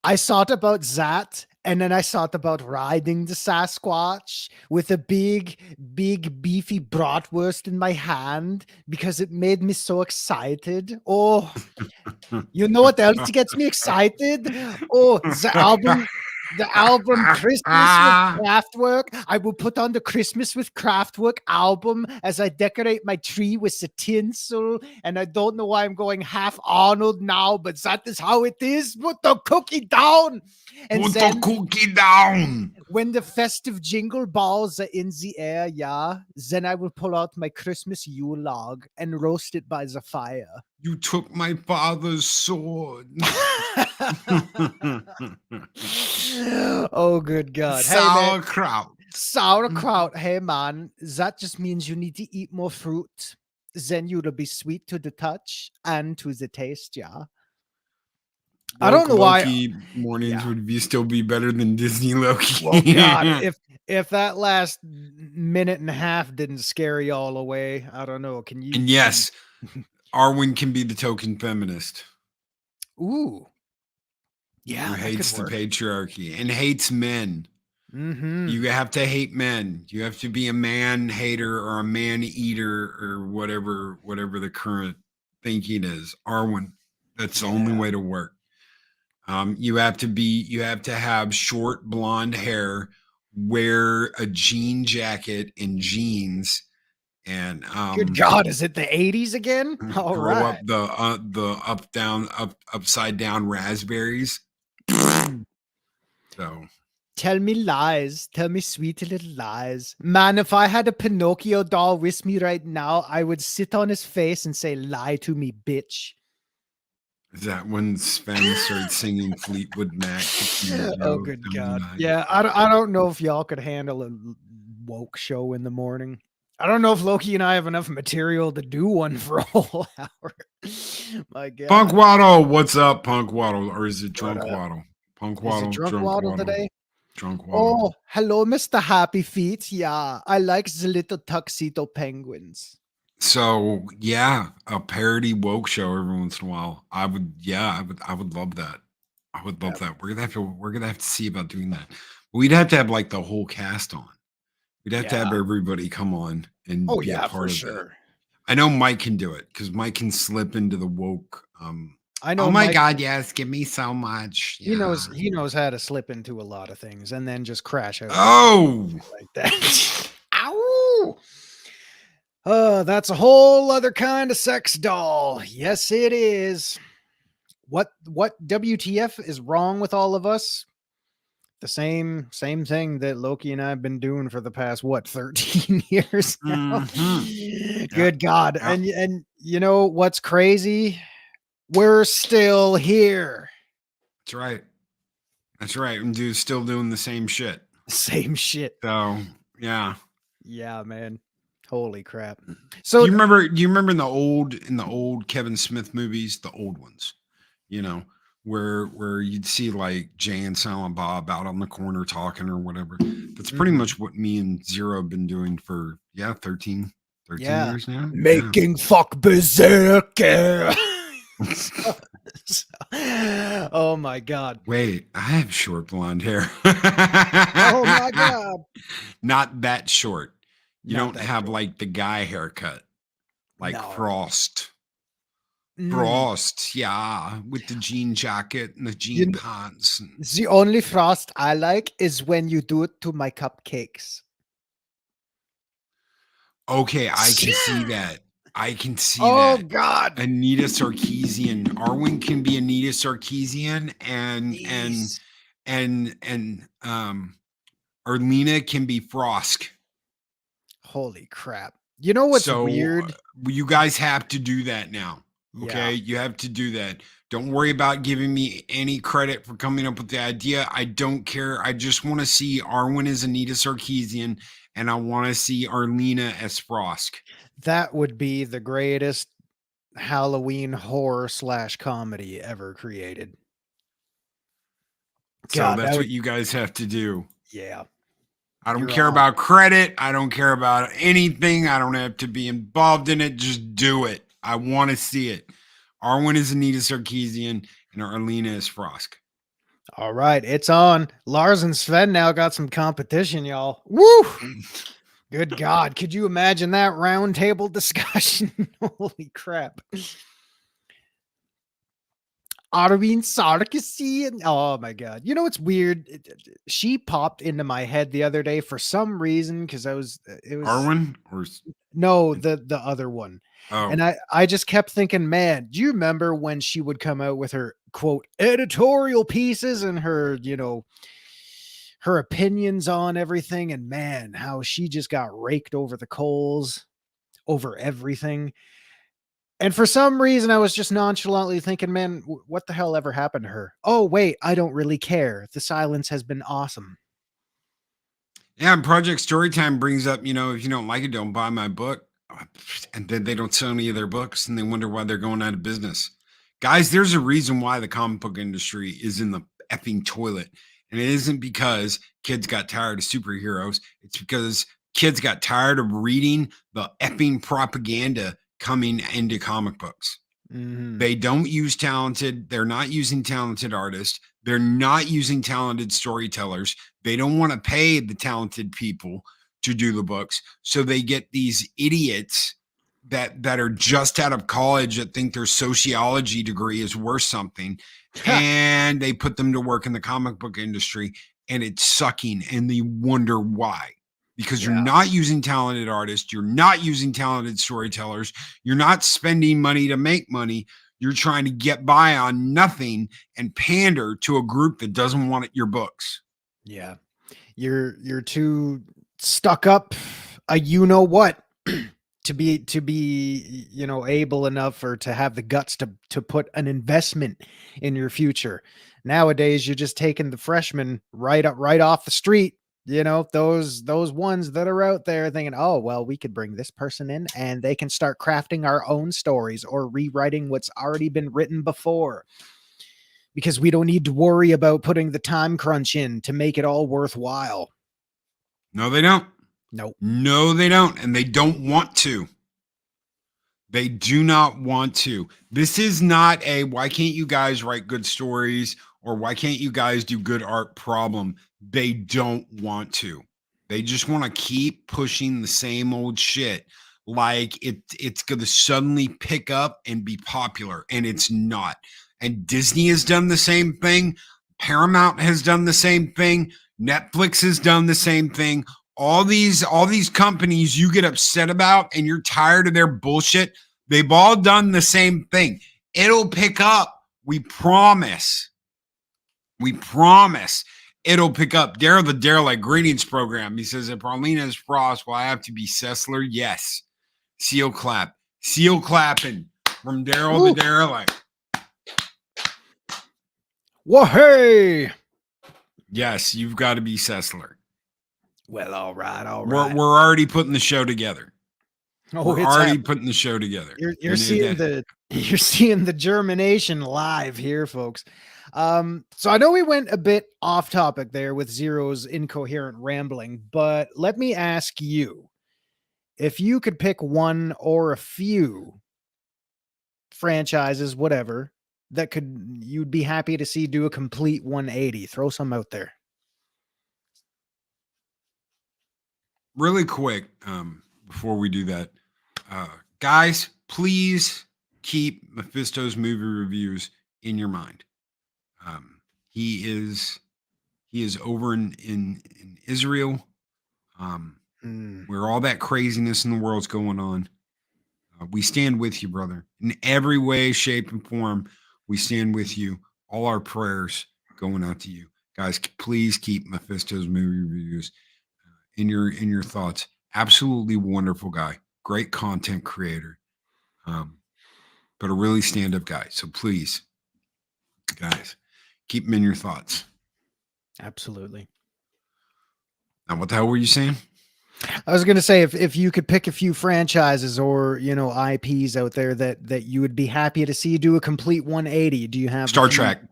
S1: I thought about that, and then I thought about riding the Sasquatch with a big, beefy bratwurst in my hand because it made me so excited. Oh, you know what else gets me excited? Oh, the album Christmas with Kraftwerk. I will put on the Christmas with Kraftwerk album as I decorate my tree with the tinsel. And I don't know why I'm going half Arnold now, but that is how it is. Put the cookie down. And
S2: put the cookie down.
S1: When the festive jingle balls are in the air, then I will pull out my Christmas Yule log and roast it by the fire.
S2: You took my father's sword.
S1: Oh, good God.
S2: Sauerkraut.
S1: Sauerkraut. Hey, man, that just means you need to eat more fruit. Then you'll be sweet to the touch and to the taste, I don't know why
S2: Mornings would still be better than Disney Loki.
S1: Well, God, if that last minute and a half didn't scare you all away, I don't know. Can you?
S2: And yes, Arwen can be the token feminist.
S1: Ooh, yeah,
S2: who hates the patriarchy and hates men.
S1: Mm-hmm.
S2: You have to hate men. You have to be a man hater or a man eater or whatever the current thinking is. Arwen, that's the only way to work. You have to have short blonde hair, wear a jean jacket and jeans, and
S1: good God, is it the 80s again? All
S2: grow
S1: right.
S2: up the upside down raspberries. So
S1: Tell me lies. Tell me sweet little lies. Man, if I had a Pinocchio doll with me right now, I would sit on his face and say, lie to me, bitch.
S2: is that when Sven started singing Fleetwood Mac to
S1: Oh,
S2: Pinocchio?
S1: good
S2: Tell me
S1: God.
S2: lies.
S1: Yeah, I don't know if y'all could handle a woke show in the morning. I don't know if Loki and I have enough material to do one for a whole hour. My God.
S2: Punk Waddle, what's up, Punk Waddle? Or is it Drunk
S1: What up?
S2: Waddle? Punk
S1: Is it
S2: Waddle,
S1: Drunk
S2: Drunk
S1: Waddle
S2: Waddle,
S1: today?
S2: Drunk Waddle.
S1: Oh, hello, Mr. Happy Feet. Yeah, I like the little tuxedo penguins.
S2: So yeah, a parody woke show every once in a while. I would love that. I would love that. We're gonna have to see about doing that. We'd have to have like the whole cast on. We'd have to have everybody come on and
S1: Oh,
S2: be a
S1: yeah,
S2: part
S1: for
S2: of that.
S1: sure.
S2: I know Mike can do it because Mike can slip into the woke.
S1: I know
S2: Oh my
S1: Mike,
S2: God, yes, give me so much.
S1: he knows how to slip into a lot of things and then just crash out
S2: Oh,
S1: like that. Ow! That's a whole other kind of sex doll. Yes, it is. What WTF is wrong with all of us? The same thing that Loki and I have been doing for the past 13 years now. Good God.
S2: yeah.
S1: And you know what's crazy? We're still here.
S2: That's right. That's right. And dude's still doing the same shit.
S1: Same shit.
S2: So yeah.
S1: Yeah, man. Holy crap. So
S2: do you remember in the old Kevin Smith movies, the old ones, you know, where you'd see like Jay and Silent Bob out on the corner talking or whatever. That's pretty much what me and Zero have been doing for 13 years now.
S1: Making fuck berserker. Oh my God.
S2: Wait, I have short blonde hair.
S1: Oh my God.
S2: Not that short. You
S1: Not
S2: don't
S1: that
S2: have
S1: short.
S2: like the guy haircut, like
S1: No.
S2: Frost.
S1: Mm.
S2: Frost, yeah, with the jean jacket and the jean pants.
S1: The only Frost I like is when you do it to my cupcakes.
S2: Okay, I can see that. I can see
S1: Oh
S2: that.
S1: God.
S2: Anita Sarkeesian. Arwen can be Anita Sarkeesian and Arlena can be Frosk.
S1: Holy crap. You know what's
S2: So
S1: weird?
S2: you guys have to do that now. Okay,
S1: Yeah.
S2: you have to do that. Don't worry about giving me any credit for coming up with the idea. I don't care. I just want to see Arwen as Anita Sarkeesian, and I want to see Arlena as Frosk.
S1: That would be the greatest Halloween horror / comedy ever created.
S2: So that's what you guys have to do.
S1: Yeah.
S2: I don't
S1: You're
S2: care
S1: on.
S2: about credit. I don't care about anything. I don't have to be involved in it. Just do it. I want to see it. Arwen is Anita Sarkeesian and Arlena is Frosk.
S1: All right, it's on. Lars and Sven now got some competition, y'all. Woo! Good God. Could you imagine that round table discussion? Holy crap. Arvin Sarkisian. Oh my God. You know, it's weird. She popped into my head the other day for some reason because it was
S2: Arwen or
S1: no, the other one.
S2: oh.
S1: And I just kept thinking, man, do you remember when she would come out with her quote editorial pieces and her, her opinions on everything? And man, how she just got raked over the coals over everything. And for some reason, I was just nonchalantly thinking, man, what the hell ever happened to her? Oh, wait, I don't really care. The silence has been awesome.
S2: Yeah, and Project Storytime brings up, if you don't like it, don't buy my book. And then they don't sell any of their books and they wonder why they're going out of business. Guys, there's a reason why the comic book industry is in the effing toilet. And it isn't because kids got tired of superheroes. It's because kids got tired of reading the effing propaganda coming into comic books.
S1: Mm-hmm.
S2: They don't use they're not using talented artists. They're not using talented storytellers. They don't want to pay the talented people to do the books. So they get these idiots that are just out of college that think their sociology degree is worth something. And they put them to work in the comic book industry and it's sucking and they wonder why. Because you're not using talented artists, you're not using talented storytellers, you're not spending money to make money, You're trying to get by on nothing and pander to a group that doesn't want your books.
S1: Yeah. You're too stuck up, you know what, to be able enough or to have the guts to put an investment in your future. Nowadays you're just taking the freshmen right off the street, those ones that are out there thinking, oh well, we could bring this person in and they can start crafting our own stories or rewriting what's already been written before, because we don't need to worry about putting the time crunch in to make it all worthwhile.
S2: No, they don't.
S1: Nope.
S2: No, they don't. And they don't want to. They do not want to. This is not a why can't you guys write good stories or why can't you guys do good art problem. They don't want to. They just want to keep pushing the same old shit like it's going to suddenly pick up and be popular, and it's not. And Disney has done the same thing. Paramount has done the same thing. Netflix has done the same thing. All these companies you get upset about and you're tired of their bullshit, they've all done the same thing. It'll pick up. We promise. We promise it'll pick up. Daryl the Derelict greetings program. He says, if Arlena is Frost, will I have to be Sessler? Yes. Seal clap. Seal clapping from Daryl the Derelict.
S1: Well, hey.
S2: Yes, you've got to be Sessler.
S1: Well, all right.
S2: We're already putting the show together.
S1: Oh,
S2: we're already putting the show together.
S1: You're seeing the germination live here, folks. So I know we went a bit off topic there with Zero's incoherent rambling, but let me ask you, if you could pick one or a few franchises, whatever, that you'd be happy to see do a complete 180, throw some out there.
S2: Really quick, before we do that, guys, please keep Mephisto's movie reviews in your mind. He is over in Israel, where all that craziness in the world's going on. We stand with you, brother, in every way, shape, and form. We stand with you. All our prayers going out to you, guys. Please keep Mephisto's movie reviews in your thoughts. Absolutely wonderful guy, great content creator, but a really stand-up guy. So please, guys, keep him in your thoughts.
S1: Absolutely.
S2: Now, what the hell were you saying?
S1: I was going to say, if you could pick a few franchises or, IPs out there that you would be happy to see do a complete 180, do you have
S2: Star Trek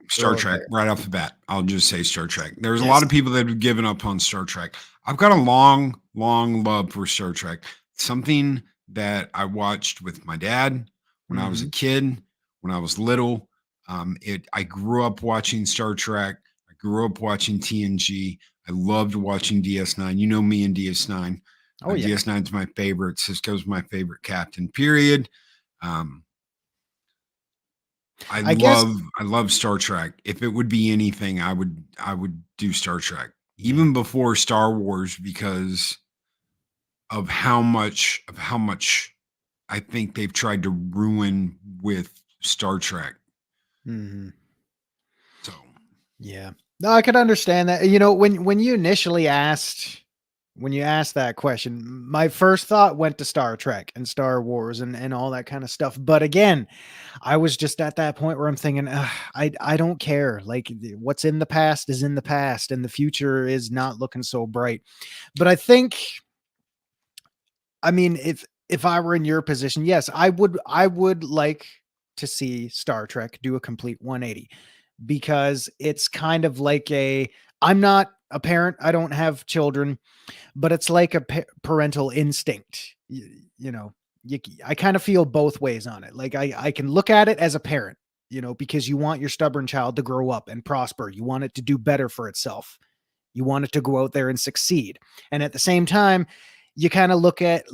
S2: right off the bat? I'll just say Star Trek. There's a lot of people that have given up on Star Trek. I've got a long love for Star Trek. Something that I watched with my dad when I was a kid, when I was little. I grew up watching Star Trek. I grew up watching TNG. I loved watching DS9. You know me and DS9. Oh, yeah. DS9 is my favorite. Cisco's my favorite captain, period. I love Star Trek. If it would be anything, I would do Star Trek. Even before Star Wars, because of how much I think they've tried to ruin with Star Trek. So
S1: yeah. No, I could understand that. When you initially asked that question, my first thought went to Star Trek and Star Wars and all that kind of stuff. But again, I was just at that point where I'm thinking, I don't care. Like, what's in the past is in the past, and the future is not looking so bright. But I think, if I were in your position, yes, I would like to see Star Trek do a complete 180. Because it's kind of like I'm not a parent, I don't have children, but it's like a parental instinct. I kind of feel both ways on it. Like I can look at it as a parent, because you want your stubborn child to grow up and prosper. You want it to do better for itself. You want it to go out there and succeed. And at the same time, you kind of look at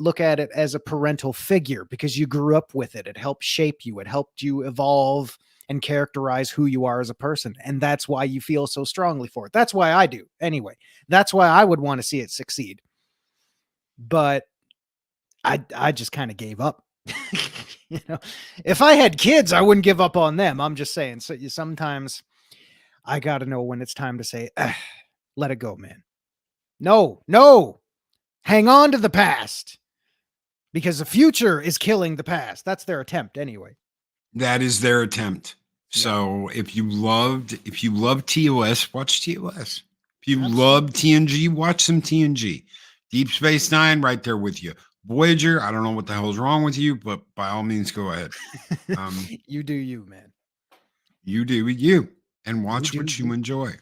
S1: it as a parental figure because you grew up with it. It helped shape you. It helped you evolve and characterize who you are as a person. And that's why you feel so strongly for it. That's why I do. Anyway, that's why I would want to see it succeed. But I just kind of gave up You know, if I had kids, I wouldn't give up on them. I'm just saying. So sometimes I got to know when it's time to say, let it go, man. No, hang on to the past because the future is killing the past. That's their attempt anyway.
S2: That is their attempt.
S1: Yeah.
S2: So if you love TOS, watch TOS. If you
S1: Absolutely.
S2: love TNG, watch some TNG. Deep Space Nine, right there with you. Voyager, I don't know what the hell's wrong with you, but by all means, go ahead.
S1: You do you, man.
S2: You do you, and watch
S1: do
S2: what you
S1: you.
S2: enjoy.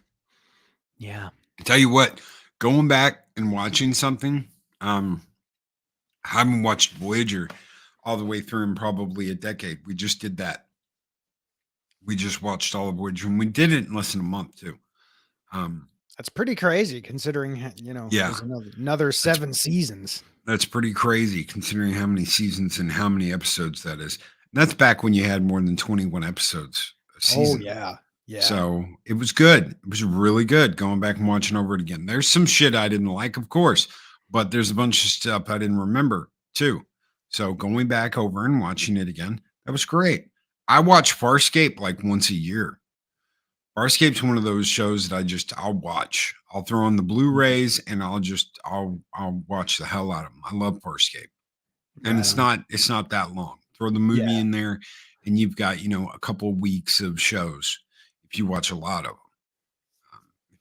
S1: Yeah.
S2: Tell you what, going back and watching something, I haven't watched Voyager all the way through in probably a decade. We just did that. We just watched all of Voyager, and we did it in less than a month too.
S1: That's pretty crazy considering,
S2: Yeah.
S1: there's another 7 seasons.
S2: That's pretty crazy considering how many seasons and how many episodes that is. And that's back when you had more than 21 episodes a season.
S1: Oh, yeah. Yeah.
S2: So it was good. It was really good going back and watching over it again. There's some shit I didn't like, of course, but there's a bunch of stuff I didn't remember too. So going back over and watching it again, that was great. I watch Farscape like once a year. Farscape's one of those shows that I'll watch. I'll throw on the Blu-rays and I'll watch the hell out of them. I love Farscape. And
S1: Right
S2: it's not that long. Throw the movie
S1: Yeah.
S2: in there and you've got, a couple weeks of shows if you watch a lot of them.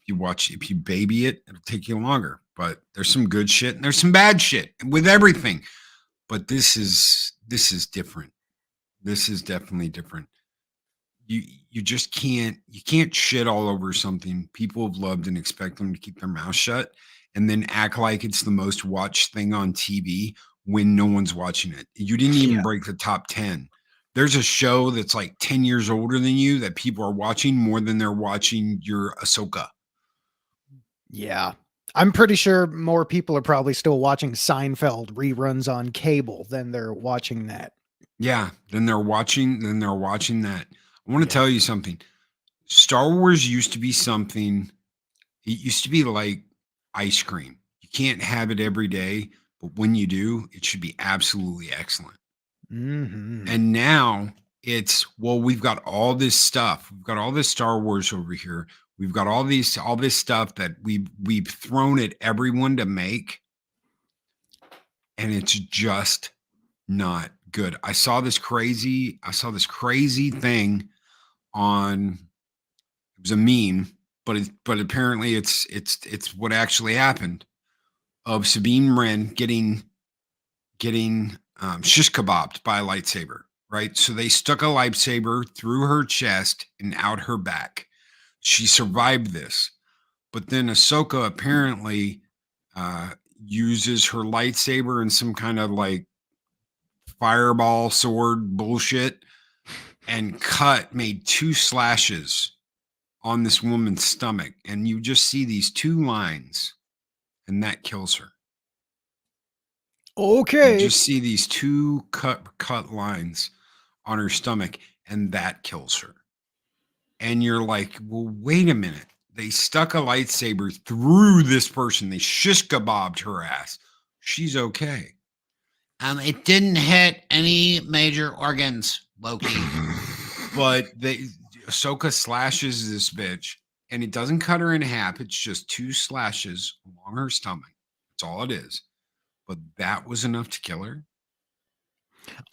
S2: If you baby it, it'll take you longer. But there's some good shit and there's some bad shit with everything. But this is different. This is definitely different. You just can't shit all over something people have loved and expect them to keep their mouth shut and then act like it's the most watched thing on TV when no one's watching it. You didn't even
S1: Yeah.
S2: break the top 10. There's a show that's like 10 years older than you that people are watching more than they're watching your Ahsoka.
S1: Yeah. I'm pretty sure more people are probably still watching Seinfeld reruns on cable than they're watching that.
S2: Yeah, then they're watching that. I want to
S1: Yeah.
S2: tell you something. Star Wars used to be something. It used to be like ice cream. You can't have it every day, but when you do, it should be absolutely excellent.
S1: Mm-hmm.
S2: And now it's, well, we've got all this stuff. We've got all this Star Wars over here. We've got all this stuff that we've thrown at everyone to make, and it's just not good. I saw this crazy thing on, it was a meme, but apparently it's what actually happened, of Sabine Wren getting shish kebabbed by a lightsaber, right? So they stuck a lightsaber through her chest and out her back. She survived this, but then Ahsoka apparently uses her lightsaber in some kind of like fireball sword bullshit and made 2 slashes on this woman's stomach, and you just see these 2 lines, and that kills her.
S1: Okay.
S2: You just see these 2 cut lines on her stomach, and that kills her. And you're like, well, wait a minute. They stuck a lightsaber through this person. They shish kebabbed her ass. She's okay. It didn't hit any major organs, Loki. But Ahsoka slashes this bitch, and it doesn't cut her in half. It's just 2 slashes along her stomach. That's all it is. But that was enough to kill her.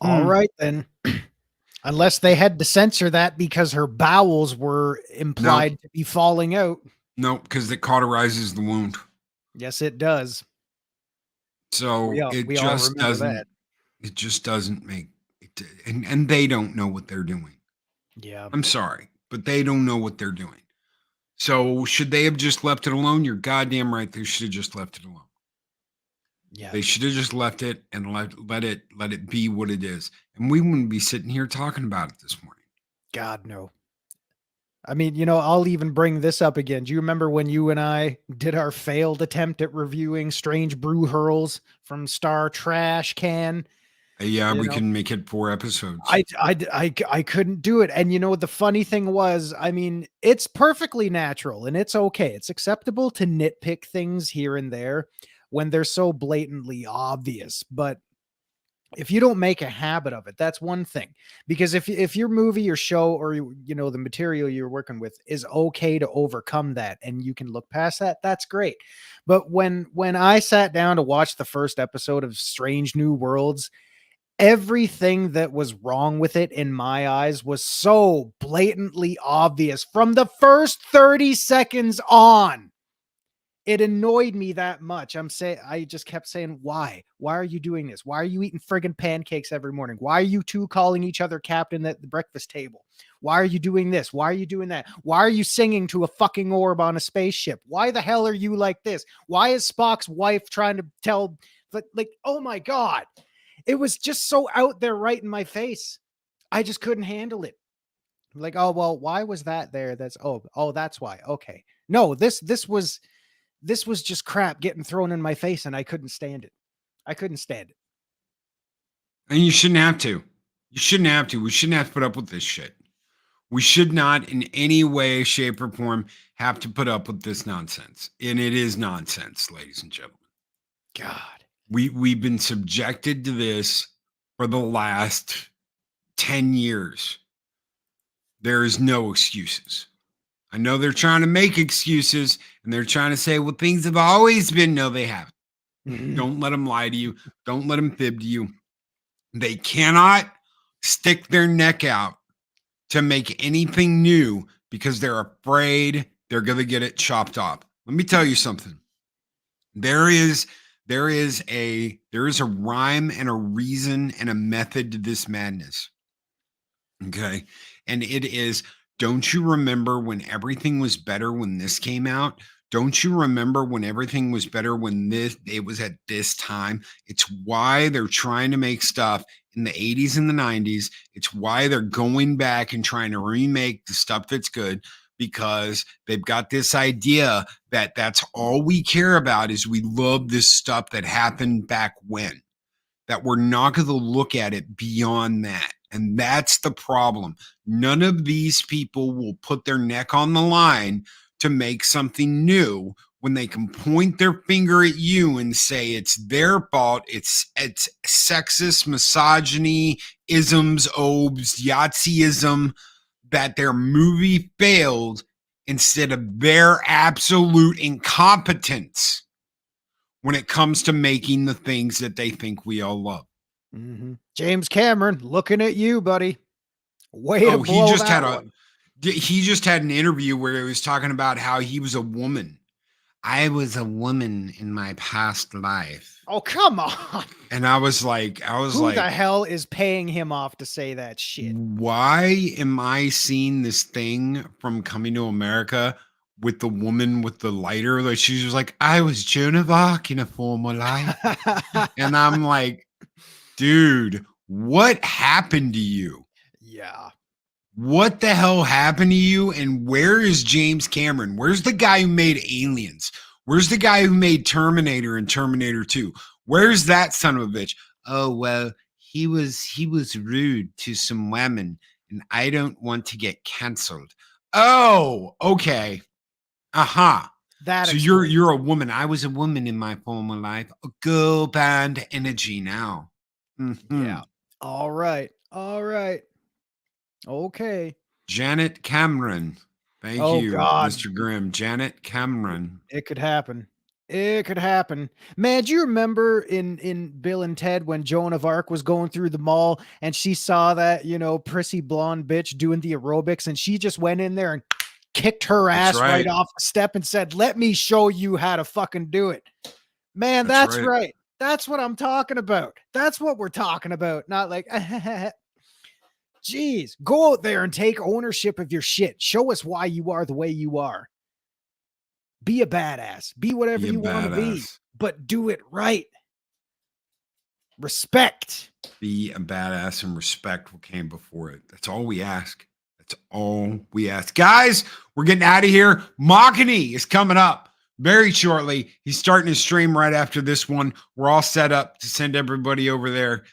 S1: All right, then. Unless they had to censor that because her bowels were implied to be falling out.
S2: No, because it cauterizes the wound.
S1: Yes, it does.
S2: So
S1: We all remember that.
S2: It just doesn't make it, and they don't know what they're doing.
S1: Yeah.
S2: I'm sorry, but they don't know what they're doing. So should they have just left it alone? You're goddamn right. They should have just left it alone.
S1: Yeah.
S2: They should have just left it and let it be what it is. And we wouldn't be sitting here talking about it this morning.
S1: God, no. I mean, I'll even bring this up again. Do you remember when you and I did our failed attempt at reviewing Strange Brew Hurls from Star Trash Can?
S2: Yeah, we couldn't make it 4 episodes.
S1: I couldn't do it. And the funny thing was, I mean, it's perfectly natural and it's okay. It's acceptable to nitpick things here and there when they're so blatantly obvious. But if you don't make a habit of it, that's one thing. Because if your movie or show or the material you're working with is okay to overcome that and you can look past that, that's great. But when I sat down to watch the first episode of Strange New Worlds, everything that was wrong with it in my eyes was so blatantly obvious from the first 30 seconds on. It annoyed me that much. I just kept saying, why are you doing this? Why are you eating friggin' pancakes every morning? Why are you two calling each other captain at the breakfast table? Why are you doing this? Why are you doing that? Why are you singing to a fucking orb on a spaceship? Why the hell are you like this? Why is Spock's wife trying to tell, like, oh my God, it was just so out there right in my face. I just couldn't handle it. Like, oh, well, why was that there? That's why. Okay. No, this was just crap getting thrown in my face and I couldn't stand it. I couldn't stand it.
S2: And you shouldn't have to. You shouldn't have to. We shouldn't have to put up with this shit. We should not in any way, shape, or form have to put up with this nonsense. And it is nonsense, ladies and gentlemen.
S1: God.
S2: We've been subjected to this for the last 10 years. There is no excuses. I know they're trying to make excuses and they're trying to say, well, things have always been. No, they haven't. Don't let them lie to you. Don't let them fib to you. They cannot stick their neck out to make anything new because they're afraid they're going to get it chopped off. Let me tell you something. There is a rhyme and a reason and a method to this madness. Okay. And it is, don't you remember when everything was better when this came out? Don't you remember when everything was better when it was at this time? It's why they're trying to make stuff in the 80s and the 90s. It's why they're going back and trying to remake the stuff that's good, because they've got this idea that that's all we care about is we love this stuff that happened back when, that we're not going to look at it beyond that. And that's the problem. None of these people will put their neck on the line to make something new when they can point their finger at you and say it's their fault. It's sexist, misogyny, isms, obes, Yahtzeeism, that their movie failed instead of their absolute incompetence when it comes to making the things that they think we all love.
S1: Mm-hmm. James Cameron, looking at you, buddy. Way to blow
S2: he just had an interview where he was talking about how he was a woman. I was a woman in my past life.
S1: Oh, come on.
S2: And I was like,
S1: who the hell is paying him off to say that shit?
S2: Why am I seeing this thing from Coming to America with the woman with the lighter? Like, she was like, I was Joan of Arc in a former life. And I'm like, dude, what happened to you?
S1: Yeah.
S2: What the hell happened to you? And where is James Cameron? Where's the guy who made Aliens? Where's the guy who made Terminator and Terminator 2? Where's that son of a bitch? Oh, well, he was rude to some women, and I don't want to get canceled. Oh, okay. Uh-huh. So you're a woman. I was a woman in my former life. A girl band energy now. Mm-hmm.
S1: Yeah. All right. Okay.
S2: Janet Cameron. Thank you, God. Mr. Grimm. Janet Cameron.
S1: It could happen. Man, do you remember in Bill and Ted when Joan of Arc was going through the mall and she saw that, prissy blonde bitch doing the aerobics and she just went in there and kicked her ass right off the step and said, let me show you how to fucking do it. Man, that's right. That's what I'm talking about. That's what we're talking about. Not like, geez, go out there and take ownership of your shit. Show us why you are the way you are. Be a badass. Be whatever you want to be, but do it right. Respect.
S2: Be a badass and respect what came before it. That's all we ask. That's all we ask. Guys, we're getting out of here. Machini is coming up very shortly. He's starting his stream right after this one. We're all set up to send everybody over there.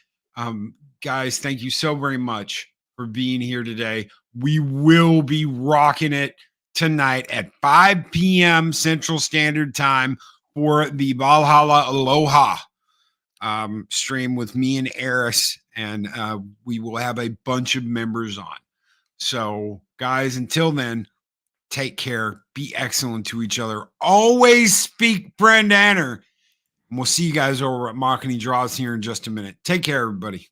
S2: Guys, thank you so very much for being here today. We will be rocking it tonight at 5 p.m. Central Standard Time for the Valhalla Aloha. stream with me and Eris, and we will have a bunch of members on. So, guys, until then, take care. Be excellent to each other. Always speak friend honor. And we'll see you guys over at Machiny Draws here in just a minute. Take care, everybody.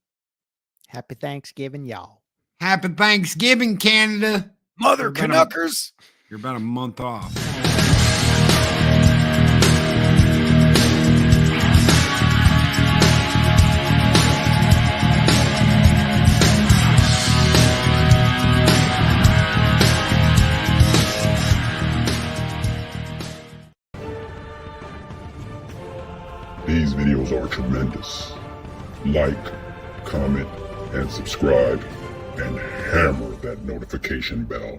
S1: Happy Thanksgiving, y'all.
S2: Happy Thanksgiving, Canada.
S1: Mother Canuckers.
S2: You're about a month off.
S4: These videos are tremendous. Like, comment, and subscribe, and hammer that notification bell.